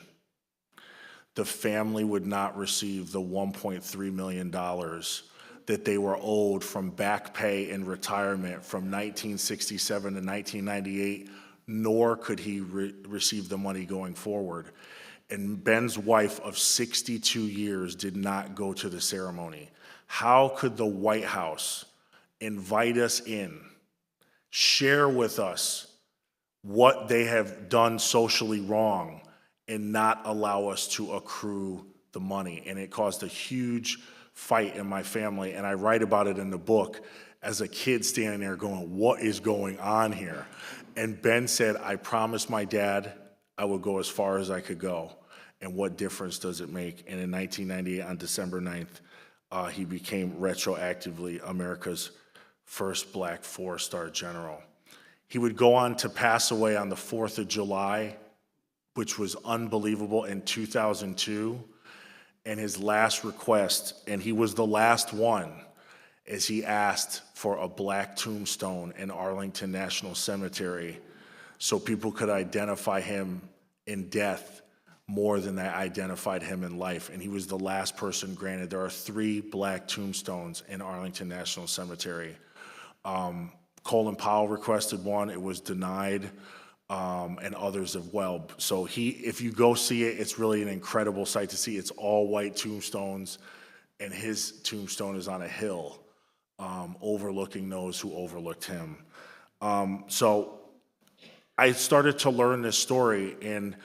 The family would not receive the $1.3 million that they were owed from back pay and retirement from 1967 to 1998, nor could he receive the money going forward. And Ben's wife of 62 years did not go to the ceremony. How could the White House invite us in, share with us what they have done socially wrong, and not allow us to accrue the money? And it caused a huge fight in my family, and I write about it in the book as a kid standing there going, what is going on here? And Ben said, I promised my dad I would go as far as I could go, and what difference does it make? And in 1998, on December 9th, he became retroactively America's first black four-star general. He would go on to pass away on the 4th of July, which was unbelievable, in 2002. And his last request, and he was the last one, is he asked for a black tombstone in Arlington National Cemetery so people could identify him in death more than they identified him in life. And he was the last person granted. There are 3 black tombstones in Arlington National Cemetery. Colin Powell requested one, it was denied, and others as well. So if you go see it, it's really an incredible sight to see. It's all white tombstones, and his tombstone is on a hill overlooking those who overlooked him. So I started to learn this story, and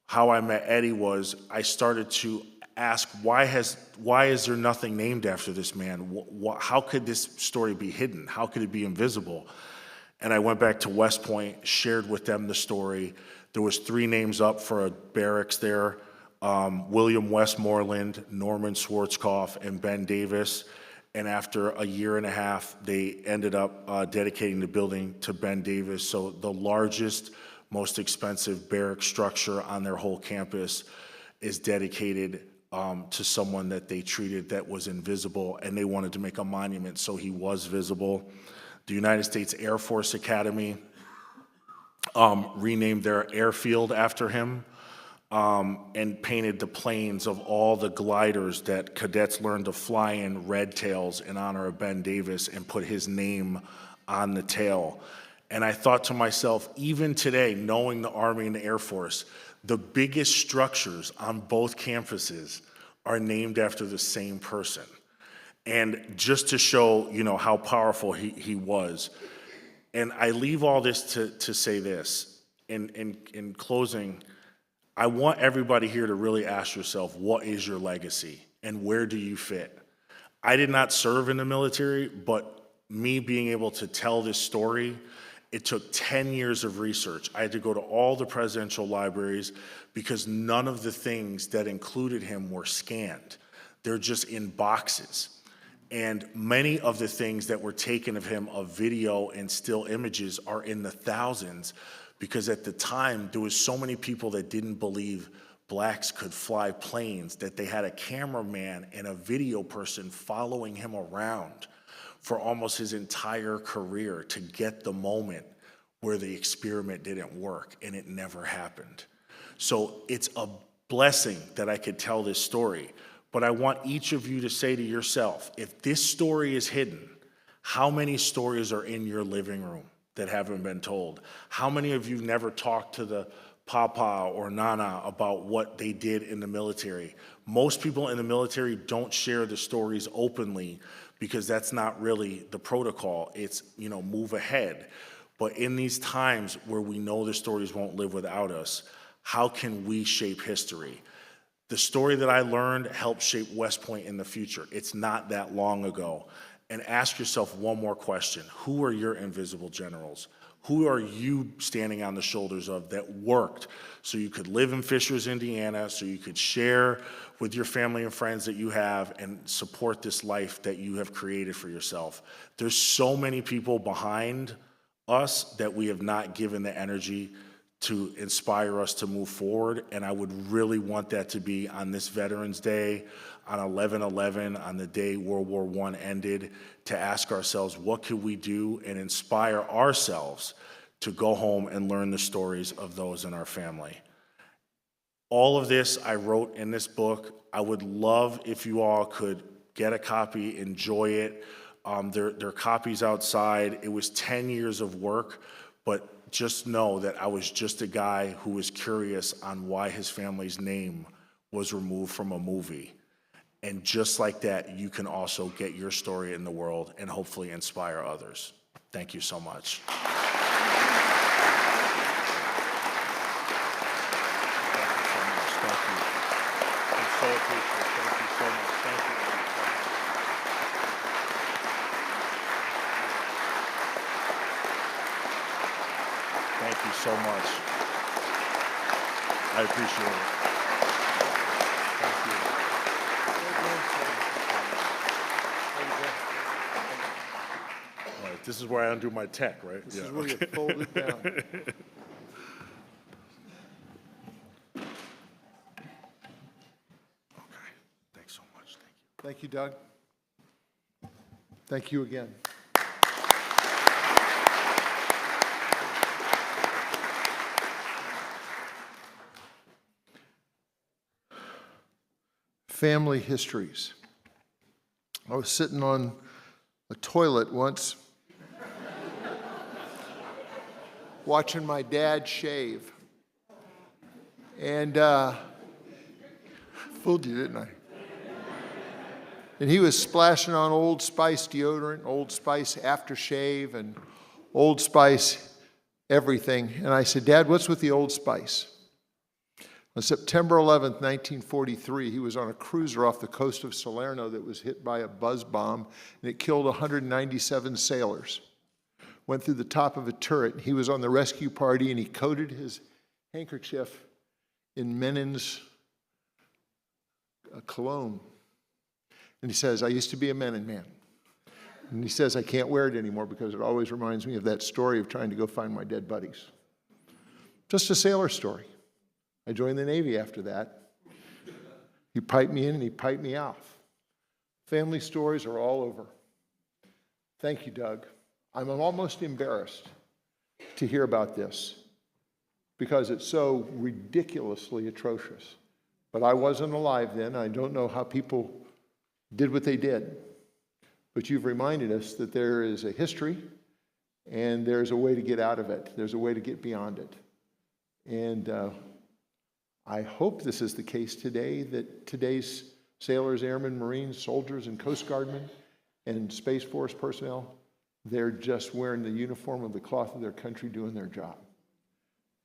how I met Eddie was I started to ask, why is there nothing named after this man? How could this story be hidden? How could it be invisible? And I went back to West Point, shared with them the story. There was 3 names up for a barracks there, William Westmoreland, Norman Schwarzkopf, and Ben Davis. And after a year and a half, they ended up dedicating the building to Ben Davis. So the largest, most expensive barrack structure on their whole campus is dedicated to someone that they treated that was invisible, and they wanted to make a monument so he was visible. The United States Air Force Academy renamed their airfield after him and painted the planes of all the gliders that cadets learned to fly in red tails in honor of Ben Davis, and put his name on the tail. And I thought to myself, even today, knowing the Army and the Air Force, the biggest structures on both campuses are named after the same person. And just to show, how powerful he was. And I leave all this to say this. In closing, I want everybody here to really ask yourself, what is your legacy and where do you fit? I did not serve in the military, but me being able to tell this story, it took 10 years of research. I had to go to all the presidential libraries because none of the things that included him were scanned. They're just in boxes. And many of the things that were taken of him of video and still images are in the thousands, because at the time there was so many people that didn't believe blacks could fly planes, that they had a cameraman and a video person following him around for almost his entire career to get the moment where the experiment didn't work, and it never happened. So it's a blessing that I could tell this story, but I want each of you to say to yourself, if this story is hidden, how many stories are in your living room that haven't been told? How many of you never talked to the papa or nana about what they did in the military? Most people in the military don't share the stories openly because that's not really the protocol. It's, move ahead. But in these times where we know the stories won't live without us, how can we shape history? The story that I learned helped shape West Point in the future. It's not that long ago. And ask yourself one more question. Who are your invisible generals? Who are you standing on the shoulders of that worked so you could live in Fishers, Indiana, so you could share with your family and friends that you have and support this life that you have created for yourself? There's so many people behind us that we have not given the energy to inspire us to move forward, and I would really want that to be on this Veterans Day, on 11/11, on the day World War I ended, to ask ourselves, what could we do and inspire ourselves to go home and learn the stories of those in our family. All of this I wrote in this book. I would love if you all could get a copy, enjoy it. There are copies outside. It was 10 years of work, but just know that I was just a guy who was curious on why his family's name was removed from a movie. And just like that, you can also get your story in the world and hopefully inspire others. Thank you so much. Thank you so much. I appreciate it. Thank you. All right, this is where I undo my tech, right? This is where you fold it down. Okay, thanks so much. Thank you. Thank you, Doug. Thank you again. Family histories. I was sitting on a toilet once watching my dad shave. And fooled you, didn't I? And he was splashing on Old Spice deodorant, Old Spice aftershave, and Old Spice everything. And I said, Dad, what's with the Old Spice? On September 11th, 1943, he was on a cruiser off the coast of Salerno that was hit by a buzz bomb, and it killed 197 sailors. Went through the top of a turret. He was on the rescue party, and he coated his handkerchief in Menin's cologne. And he says, I used to be a Menin man. And he says, I can't wear it anymore because it always reminds me of that story of trying to go find my dead buddies. Just a sailor story. I joined the Navy after that. He piped me in and he piped me out. Family stories are all over. Thank you, Doug. I'm almost embarrassed to hear about this because it's so ridiculously atrocious. But I wasn't alive then. I don't know how people did what they did. But you've reminded us that there is a history and there's a way to get out of it. There's a way to get beyond it. And I hope this is the case today, that today's sailors, airmen, Marines, soldiers, and Coast Guardmen and Space Force personnel, they're just wearing the uniform of the cloth of their country doing their job.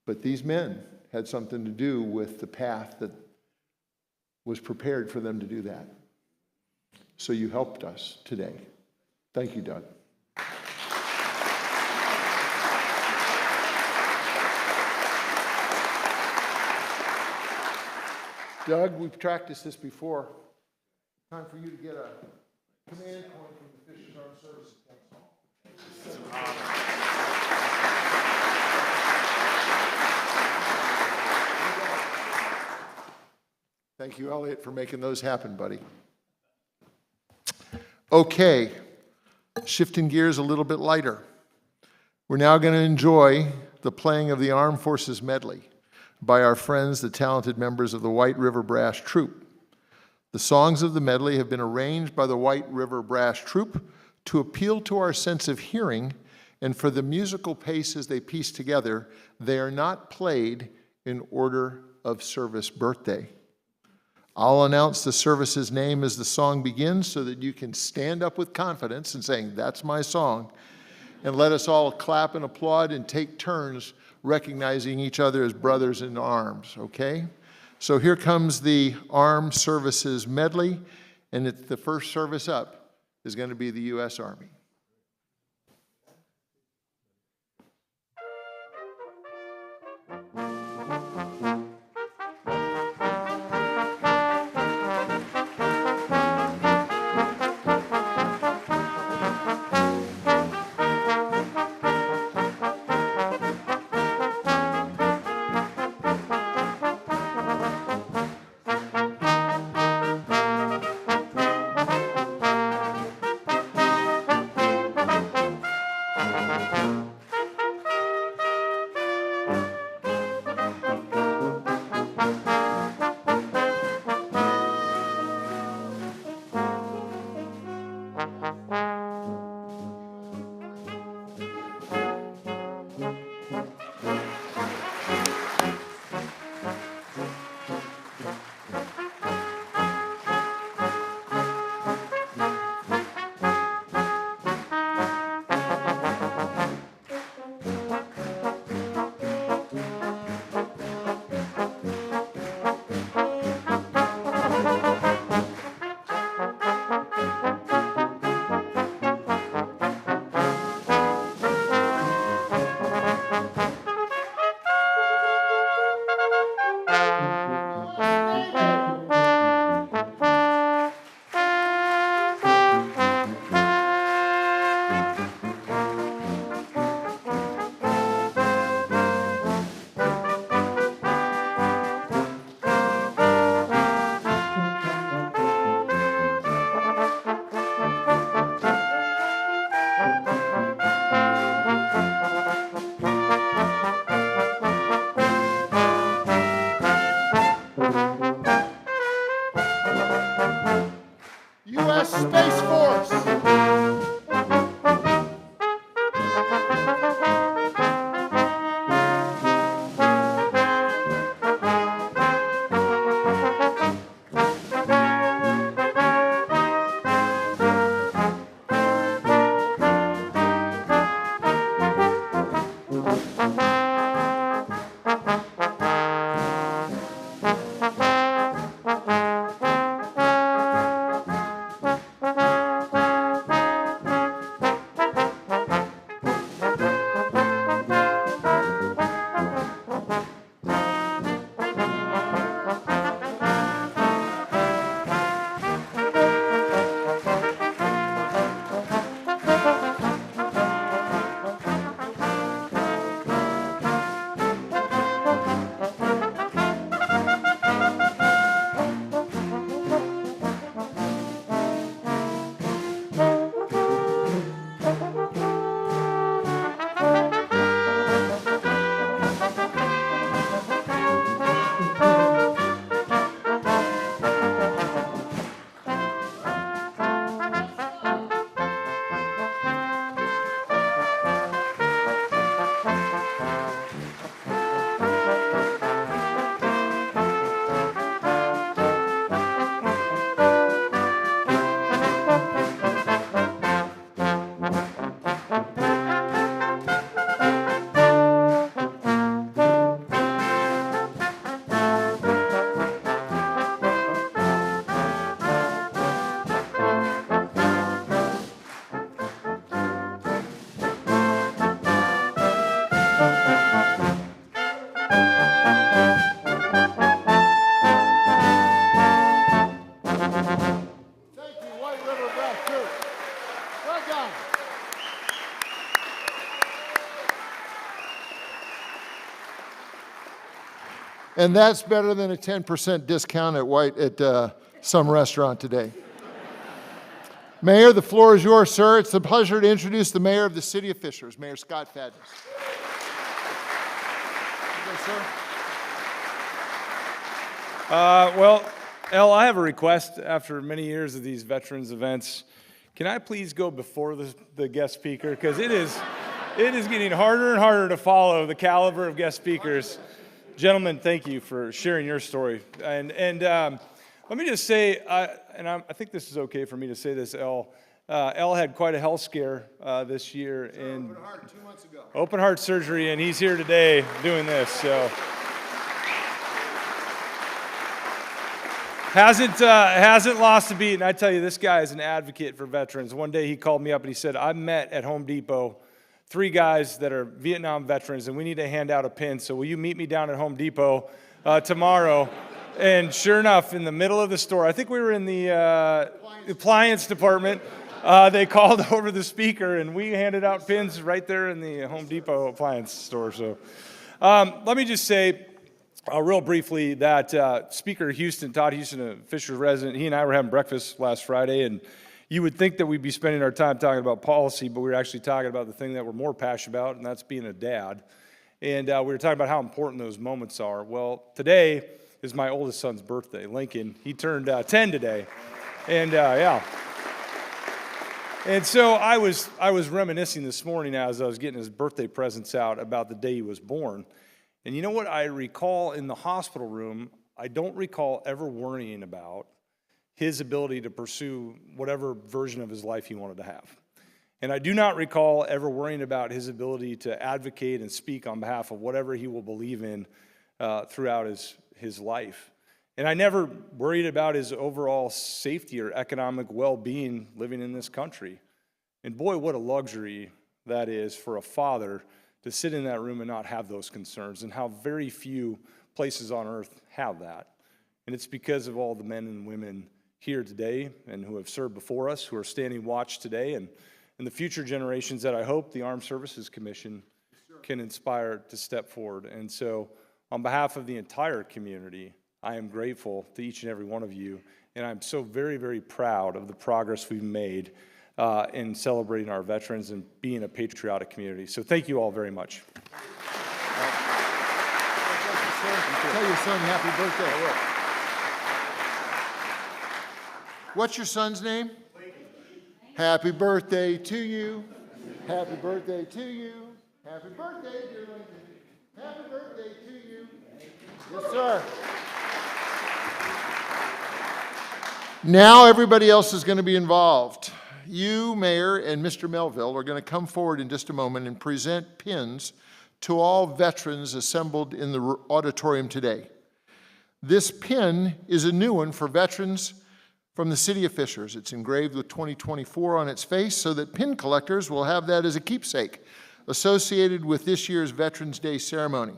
But these men had something to do with the path that was prepared for them to do that. So you helped us today. Thank you, Doug. Doug, we've practiced this before. Time for you to get a command point from the Fishers Armed Services Council. Thank you, Elliot, for making those happen, buddy. Okay, shifting gears a little bit lighter. We're now going to enjoy the playing of the Armed Forces Medley by our friends, the talented members of the White River Brass Troupe. The songs of the medley have been arranged by the White River Brass Troupe to appeal to our sense of hearing, and for the musical pace as they piece together, they are not played in order of service birthday. I'll announce the service's name as the song begins so that you can stand up with confidence and saying, "That's my song," and let us all clap and applaud and take turns recognizing each other as brothers in arms, okay? So here comes the Armed Services Medley, and the first service up is going to be the U.S. Army. And that's better than a 10% discount at some restaurant today. Mayor, the floor is yours, sir. It's a pleasure to introduce the mayor of the city of Fishers, Mayor Scott Fadness. Sir. Well, El, I have a request after many years of these veterans events. Can I please go before the guest speaker? Because it is getting harder and harder to follow the caliber of guest speakers. Gentlemen, thank you for sharing your story. And let me just say, I think this is okay for me to say this, El. El had quite a health scare this year in Open heart 2 months ago. Open heart surgery, and he's here today doing this. So hasn't lost a beat. And I tell you, this guy is an advocate for veterans. One day he called me up and he said, I met at Home Depot 3 guys that are Vietnam veterans, and we need to hand out a pin. So will you meet me down at Home Depot tomorrow? And sure enough, in the middle of the store, I think we were in the appliance department, they called over the speaker, and we handed out pins right there in the Home Depot appliance store. So let me just say real briefly that Speaker Todd Houston, a Fishers resident, he and I were having breakfast last Friday, and you would think that we'd be spending our time talking about policy, but we were actually talking about the thing that we're more passionate about, and that's being a dad. And we were talking about how important those moments are. Well, today is my oldest son's birthday, Lincoln. He turned 10 today. And yeah. And so I was reminiscing this morning as I was getting his birthday presents out about the day he was born. And you know what I recall in the hospital room? I don't recall ever worrying about his ability to pursue whatever version of his life he wanted to have. And I do not recall ever worrying about his ability to advocate and speak on behalf of whatever he will believe in throughout his life. And I never worried about his overall safety or economic well-being living in this country. And boy, what a luxury that is for a father to sit in that room and not have those concerns, and how very few places on earth have that. And it's because of all the men and women here today and who have served before us, who are standing watch today, and the future generations that I hope the Armed Services Commission can inspire to step forward. And so on behalf of the entire community, I am grateful to each and every one of you, and I'm so very, very proud of the progress we've made in celebrating our veterans and being a patriotic community. So thank you all very much. Tell your son happy birthday. I will. What's your son's name? Happy birthday to you. Happy birthday to you. Happy birthday, dear Lincoln. Happy birthday to you. Yes, sir. Now everybody else is going to be involved. You, Mayor, and Mr. Melville are going to come forward in just a moment and present pins to all veterans assembled in the auditorium today. This pin is a new one for veterans from the city of Fishers. It's engraved with 2024 on its face so that pin collectors will have that as a keepsake associated with this year's Veterans Day ceremony.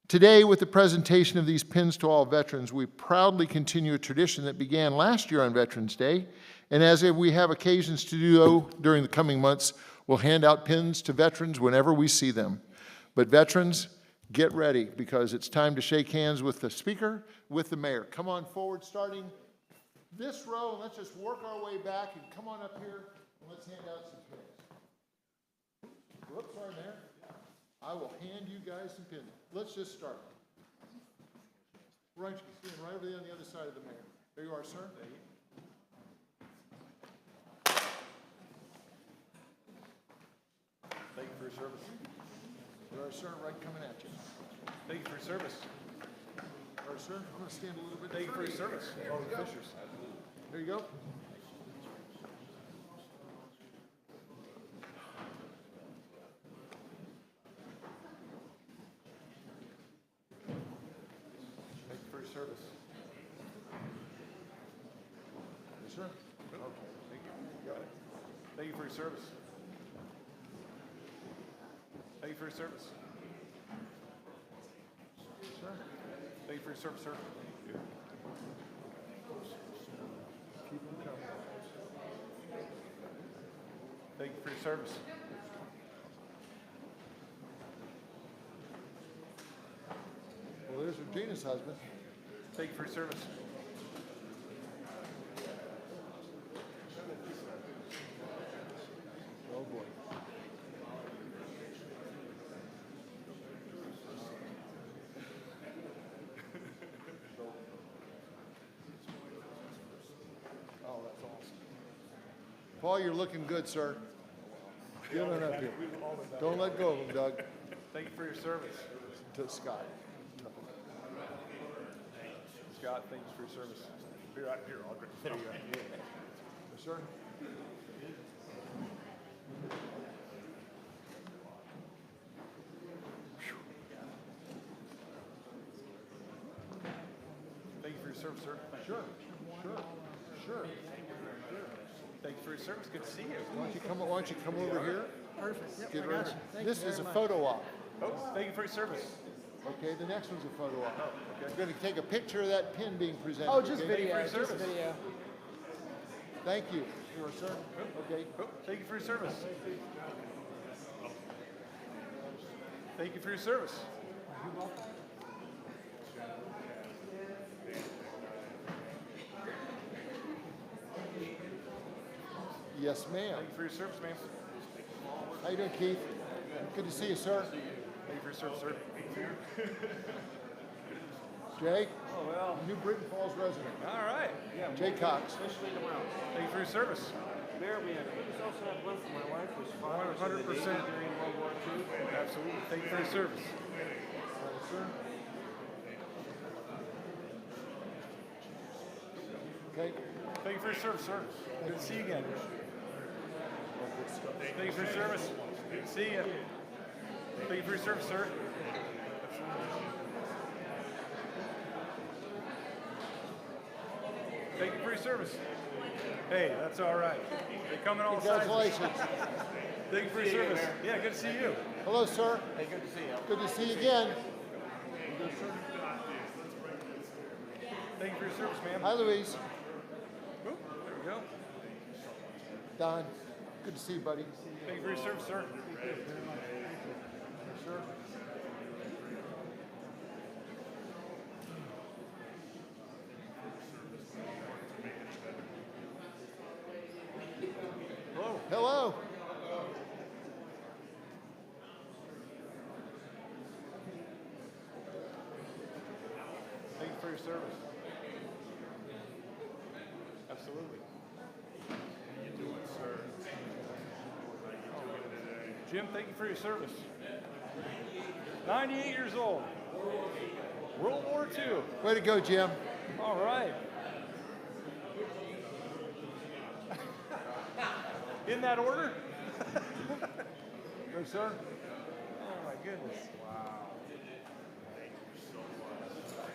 Today, with the presentation of these pins to all veterans, we proudly continue a tradition that began last year on Veterans Day, and as we have occasions to do during the coming months, we'll hand out pins to veterans whenever we see them. But veterans, get ready, because it's time to shake hands with the speaker, with the mayor. Come on forward, starting this row, and let's just work our way back, and come on up here, and let's hand out some pins. Whoops, sorry, Mayor. I will hand you guys some pins. Let's just start. Right over there on the other side of the mayor. There you are, sir. Thank you for your service. There you are, sir, right coming at you. Thank you for your service. There you are, sir. I'm going to stand a little bit. Thank you for your service. There you go. There you go. Thank you for your service. Yes, sir. Okay, thank you. Got it. Thank you for your service. Thank you for your service. Sir. Thank you for your service, sir. Keep them coming. Thank you for your service. Well, There's Regina's husband. Thank you for your service. Oh, boy. Oh, that's awesome. Paul, you're looking good, sir. Get on up here. Don't let go of him, Doug. Thank you for your service. To Scott. Scott, thank you for your service. Here, I'll grab. There you go. Yes, sir. Thank you for your service, sir. Sure, sure. Thank you for your service. Good to see you. Why don't you come over here? Perfect. Get ready. This is a photo op. Oh, thank you for your service. Okay, the next one's a photo op. We're going to take a picture of that pin being presented. Oh, just okay? video, Thank you for your just service. video. Thank you. Sure, sir. Okay. Oh, thank you for your service. Thank you for your service. Yes, ma'am. Thank you for your service, ma'am. How you doing, Keith? Good to see you, sir. Thank you for your service, sir. Jake, Oh, well. New Britain Falls resident. All right. Yeah. Jay Cox. Thank you for your service. Mayor, we also have one for my wife, who's father 100%. during World War II. Absolutely. Thank you for your service. Sir. Okay. Thank you for your service, sir. Good to see you again. Thank you for your service. Good to see you. Thank you for your service, sir. Thank you for your service. Hey, that's all right. They come in all sizes. Congratulations. Thank you for your service. Yeah, good to see you. Hello, sir. Hey, good to see you. Good to see you again. Thank you for your service, ma'am. Hi, Louise. Oop, there we go. Don. Good to see you, buddy. Thank you for your service, sir. Sir. Hello. Hello. Thank you for your service. Absolutely. Jim, thank you for your service. 98 years old. World War II. Way to go, Jim. All right. In that order? Good, sir. Oh my goodness. Wow.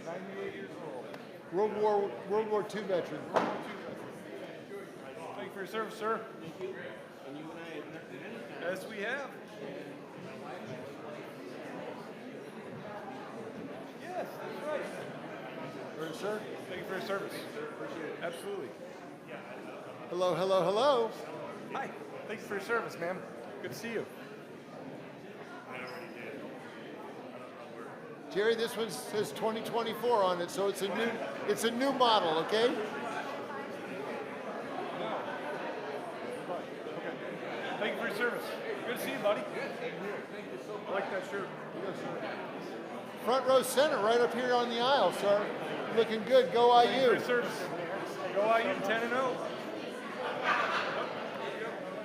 98 years old. World War II veteran. Thank you for your service, sir. Yes, we have. Yes, that's right. Good, sir. Thank you for your service. Appreciate it. Absolutely. Hello, hello, hello. Hi. Thank you for your service, ma'am. Good to see you. Jerry, this one says 2024 on it, so it's a new model, okay? Thank you for your service. Good to see you, buddy. I like that shirt. Front row center, right up here on the aisle, sir. Looking good. Go Thank you for IU. your service. Go IU 10-0.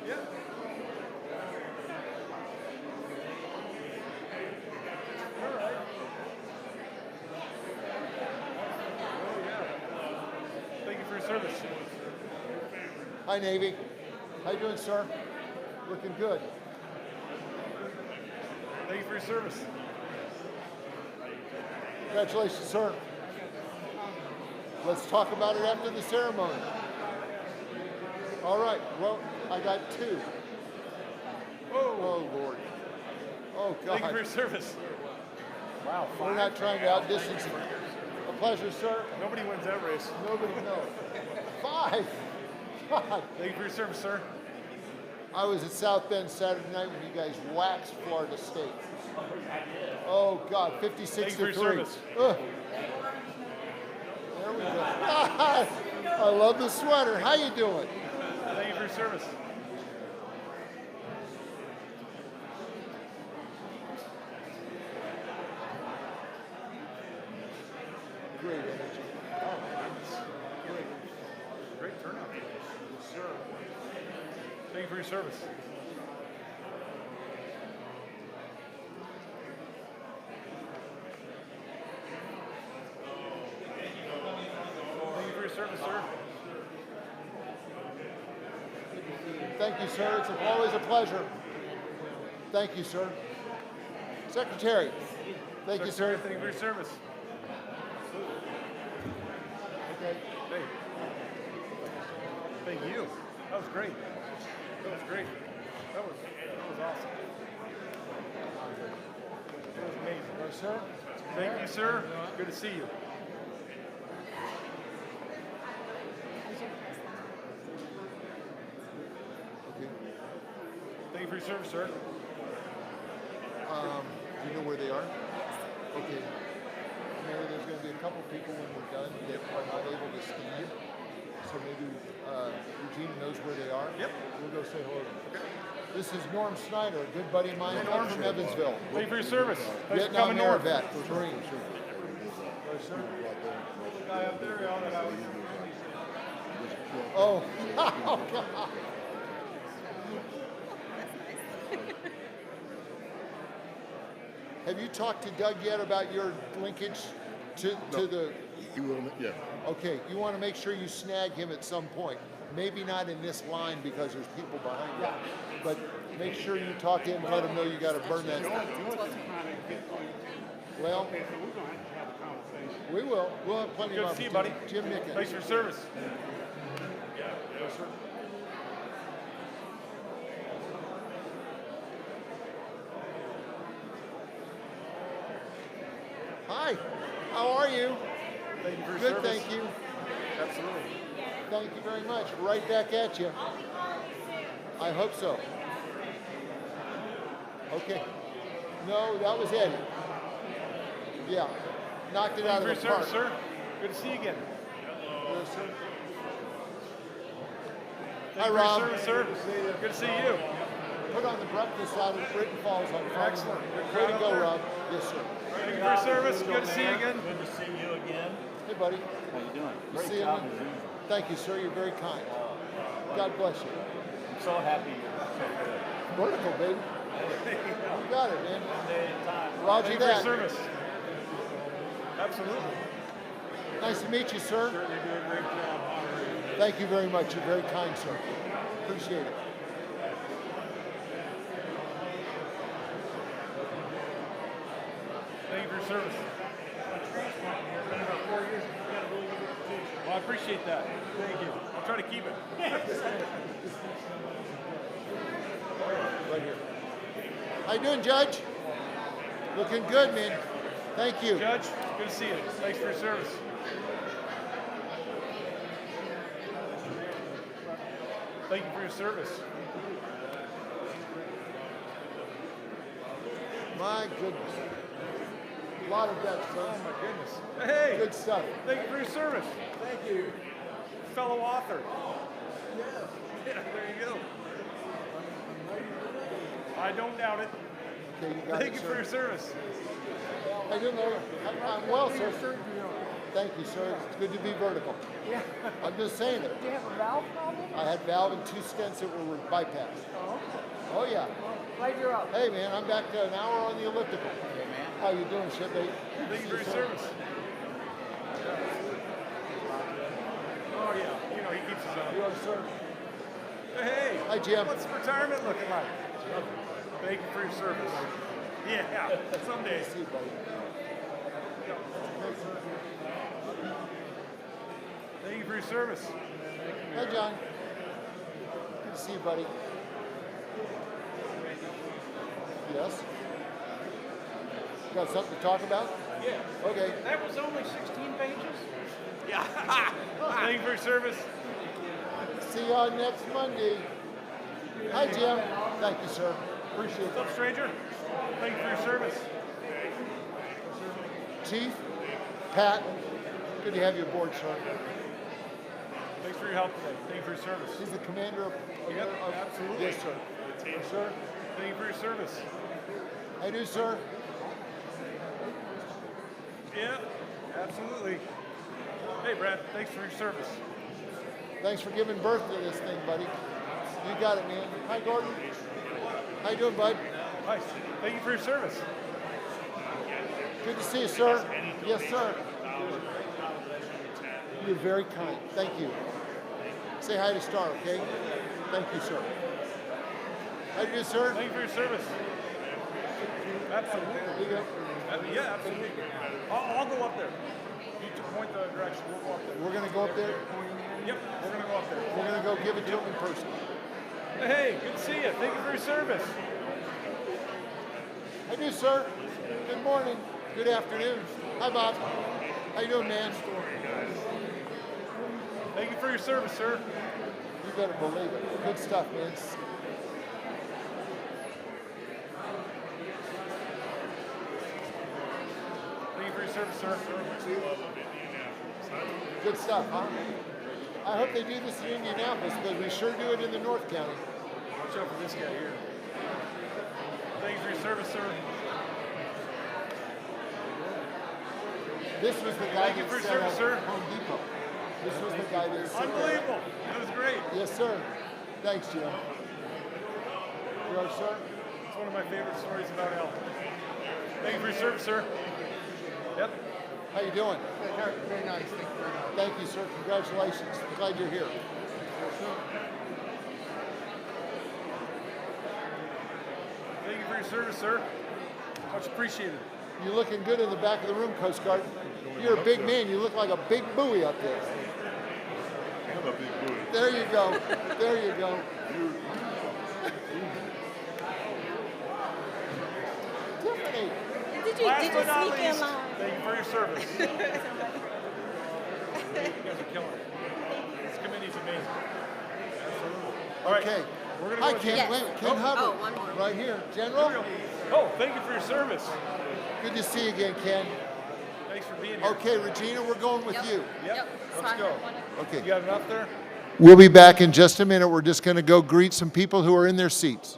Yeah. All right. Oh, yeah. Thank you for your service. Hi, Navy. How you doing, sir? Looking good. Thank you for your service. Congratulations, sir. Let's talk about it after the ceremony. All right. Well, I got two. Oh, Lord. Oh, Thank you for your God. service. Wow, We're not trying to outdistance you. A pleasure, sir. Nobody wins that race. Nobody knows. 5. God. Thank you for your service, sir. I was at South Bend Saturday night when you guys waxed Florida State. Oh, God, 56 Thank you for to your 3. service. Ugh. There we go. I love the sweater. How you doing? Thank you for your service. Great energy. Great turnout today. Yes, sir. Thank you for your service. Thank you for your service, sir. Thank you, sir. It's always a pleasure. Thank you, sir. Secretary. Thank you, sir. Thank you for your service. Okay. Hey. Thank you. That was great. That was great. That was awesome. That was amazing. Yes, sir. Thank you, sir. Good to see you. Okay. Thank you for your service, sir. Do you know where they are? Okay. Mary, there's going to be a couple people when we're done that are not able to stand. So maybe Eugene knows where they are. Yep. We'll go say hello to them. Okay. This is Norm Snyder, a good buddy of mine from Evansville. Thank you for your service. Thanks for Vietnam coming War north. vet, Marine. Guy up there, all that out. Oh, oh God. Have you talked to Doug yet about your linkage to the? He will, yeah. Okay, you want to make sure you snag him at some point. Maybe not in this line because there's people behind you, but make sure you talk to him and let him know you got to burn that. Well, we will. We'll have plenty Good of to see you, opportunity. buddy. Jim Nickens. Thanks for your service. Hi, how are you? Thank you for your Good, service. thank you. Absolutely. Thank you very much. Right back at you. I hope so. Okay. No, that was Eddie. Yeah. Knocked it out Thank of you the for your park. service, sir. Good to see you again. Yes, sir. Thank Hi, you Rob. for your service, sir. Good to see you. Put on the breakfast out of Britain Falls on Friday. Excellent. Good Way crowd to up go, there. Rob. Yes, sir. Thank you for your service. Good to see you again. Good to see you again. Hey, buddy. How you doing? Good to see Great you. job as usual. Thank you, sir. You're very kind. God bless you. I'm so happy you're so good. Vertical, baby. You got it, man. One day at a time. Roger Thank you for your that. service. Absolutely. Nice to meet you, sir. Certainly do a great job honoring you. Thank you very much. You're very kind, sir. Appreciate it. Thank you for your service. Been about 4 years. You got a really good reputation. Well, I appreciate that. Thank you. I'll try to keep it. Right here. How you doing, Judge? Looking good, man. Thank you. Judge, good to see you. Thanks for your service. Thank you for your service. My goodness. A lot of that, Oh sir. my goodness. Hey, Good stuff. thank you for your service. Thank you. Fellow author. Yeah, there you go. I don't doubt it. Okay, you got Thank it, you sir. for your service. I didn't know. I'm well, sir. Thank you, sir. It's good to be vertical. Yeah. I'm just saying it. Do you have a valve problem? I had valve and 2 stents that were bypassed. Oh, yeah. Glad you're up. Hey, man, I'm back to an hour on the elliptical. How you doing, shipmate? Thank you for your service. Oh yeah, you know he keeps his own. You are, sir. Hey, Hi, Jim. what's retirement looking like? Thank you for your service. Yeah, someday. See you, buddy. Thank you for your service. Hi, John. Good to see you, buddy. Yes? You got something to talk about? Yeah. Okay. That was only 16 pages? Thank you for your service. See you on next Monday. Hi, Jim. Thank you, sir. Appreciate What's it. up, stranger? Thank you for your service. Chief, Pat, good to have you aboard, sir. Thanks for your help today. Thank you for your service. He's the commander of... Yep, absolutely. Yes, sir. Yes, sir. Thank you for your service. I do, sir. Yeah, absolutely. Hey, Brad, thanks for your service. Thanks for giving birth to this thing, buddy. You got it, man. Hi, Gordon. How you doing, bud? Nice. Thank you for your service. Good to see you, sir. Yes, sir. You're very kind. Thank you. Say hi to Star, okay? Thank you, sir. How do you do, sir? Thank you for your service. Absolutely. You go. Yeah, absolutely. I'll go up there. You to point the direction. We'll go up there. We're gonna go up there. Yep, we're gonna go up there. We're gonna go give it to him in person. Hey, good to see you. Thank you for your service. How do you, sir? Good morning. Good afternoon. Hi, Bob. How you doing, man? Thank you for your service, sir. You better believe it. Good stuff, man. Thank you for your service, sir. Good stuff, huh? I hope they do this in Indianapolis, because we sure do it in the North County. Watch out for this guy here. Thank you for your service, sir. This was the guy Thank you that for your set service, up sir. Home Depot. This was the guy that set up. Unbelievable. That was great. Yes, sir. Thanks, Jim. George, sir. It's one of my favorite stories about Al. Thank you for your service, sir. Yep. How you doing? Very nice. Thank you very much. Thank you, sir. Congratulations. Glad you're here. Thank you for your service, sir. Much appreciated. You're looking good in the back of the room, Coast Guard. You're a big man. You look like a big buoy up there. I'm a big boy. There you go. There you go. Tiffany. Last but not sneak in least, line? thank you for your service. You guys are killing it. This committee's amazing. Absolutely. All right. Okay. We're gonna I go with can't you. wait. Ken Hubbard. one more. Right here. General. Oh, thank you for your service. Good to see you again, Ken. Thanks for being here. Okay, Regina, we're going with you. Yep. Let's go. Okay. You got enough there? We'll be back in just a minute. We're just going to go greet some people who are in their seats.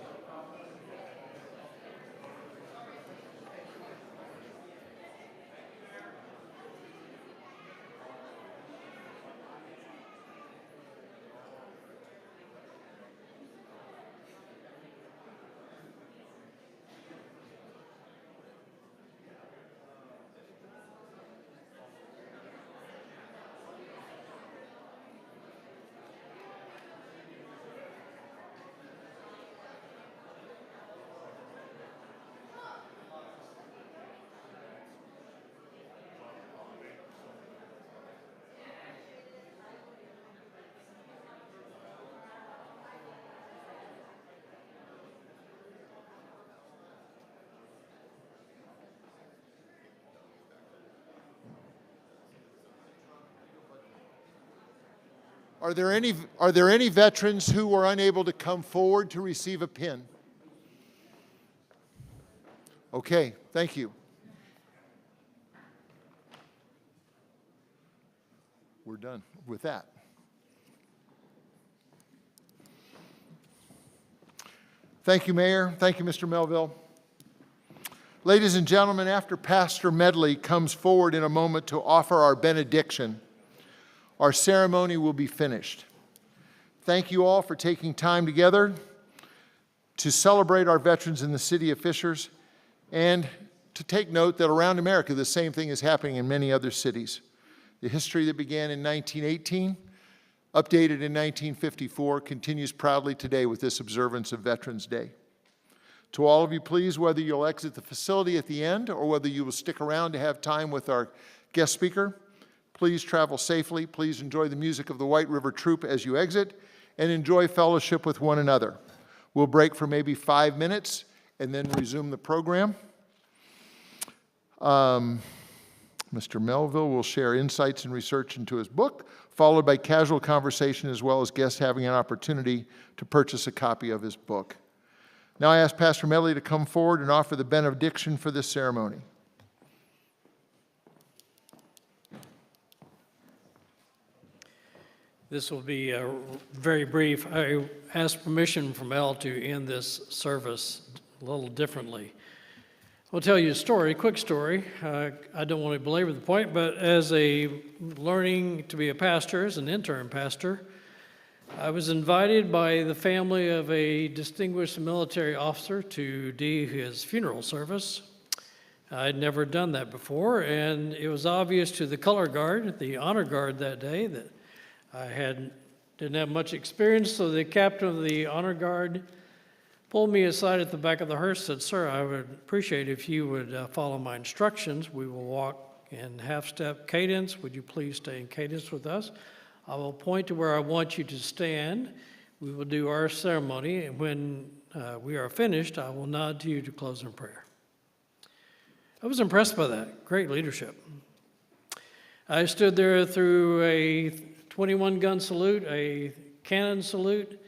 Are there any veterans who were unable to come forward to receive a pin? Okay, thank you. We're done with that. Thank you, Mayor. Thank you, Mr. Melville. Ladies and gentlemen, after Pastor Medley comes forward in a moment to offer our benediction, our ceremony will be finished. Thank you all for taking time together to celebrate our veterans in the city of Fishers, and to take note that around America the same thing is happening in many other cities. The history that began in 1918, updated in 1954, continues proudly today with this observance of Veterans Day. To all of you, please, whether you'll exit the facility at the end or whether you will stick around to have time with our guest speaker, please travel safely. Please enjoy the music of the White River Troop as you exit, and enjoy fellowship with one another. We'll break for maybe 5 minutes and then resume the program. Mr. Melville will share insights and research into his book, followed by casual conversation as well as guests having an opportunity to purchase a copy of his book. Now I ask Pastor Medley to come forward and offer the benediction for this ceremony. This will be very brief. I asked permission from Al to end this service a little differently. I'll tell you a story, quick story. I don't want to belabor the point, but as a learning to be a pastor, as an intern pastor, I was invited by the family of a distinguished military officer to do his funeral service. I'd never done that before, and it was obvious to the color guard, the honor guard that day, that I didn't have much experience, so the captain of the honor guard pulled me aside at the back of the hearse and said, "Sir, I would appreciate if you would follow my instructions. We will walk in half-step cadence. Would you please stay in cadence with us? I will point to where I want you to stand. We will do our ceremony, and when we are finished, I will nod to you to close in prayer." I was impressed by that. Great leadership. I stood there through a 21-gun salute, a cannon salute,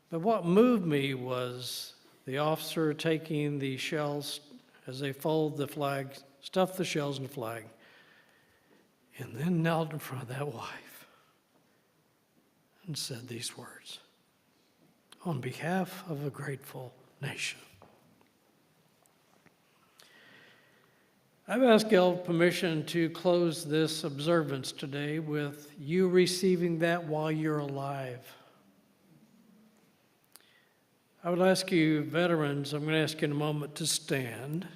but what moved me was the officer taking the shells as they fold the flag, stuffed the shells in the flag, and then knelt in front of that wife and said these words, "On behalf of a grateful nation." I've asked Gail permission to close this observance today with you receiving that while you're alive. I would ask you, veterans, I'm going to ask you in a moment to stand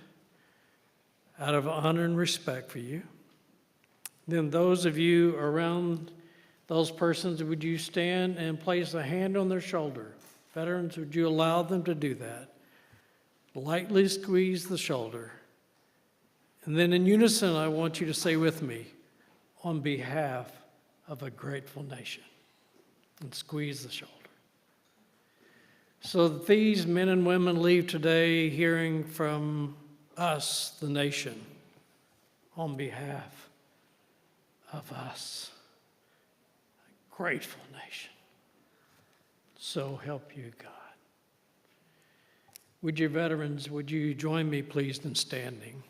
out of honor and respect for you. Then those of you around those persons, would you stand and place a hand on their shoulder? Veterans, would you allow them to do that? Lightly squeeze the shoulder. And then in unison, I want you to say with me, "On behalf of a grateful nation," and squeeze the shoulder. So that these men and women leave today hearing from us, the nation, on behalf of us, a grateful nation. So help you God. Would you veterans, would you join me please in standing?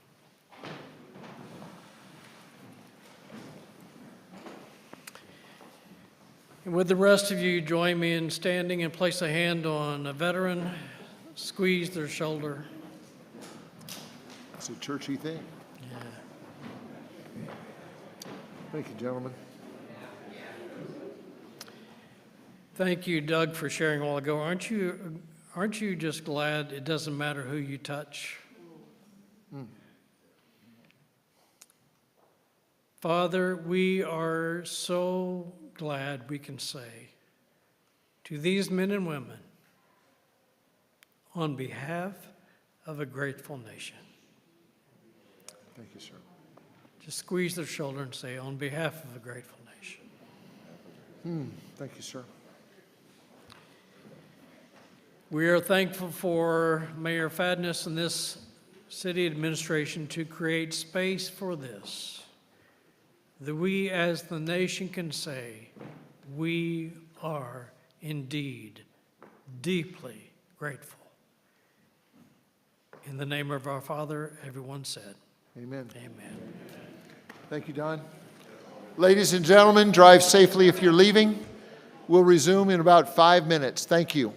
And would the rest of you join me in standing and place a hand on a veteran, squeeze their shoulder? It's a churchy thing. Yeah. Thank you, gentlemen. Thank you, Doug, for sharing a while ago. Aren't you just glad it doesn't matter who you touch? Father, we are so glad we can say to these men and women, on behalf of a grateful nation. Thank you, sir. Just squeeze their shoulder and say, on behalf of a grateful nation. Thank you, sir. We are thankful for Mayor Fadness and this city administration to create space for this, that we as the nation can say, we are indeed deeply grateful. In the name of our Father, everyone said, Amen. amen. Thank you, Don. Ladies and gentlemen, drive safely if you're leaving. We'll resume in about 5 minutes. Thank you.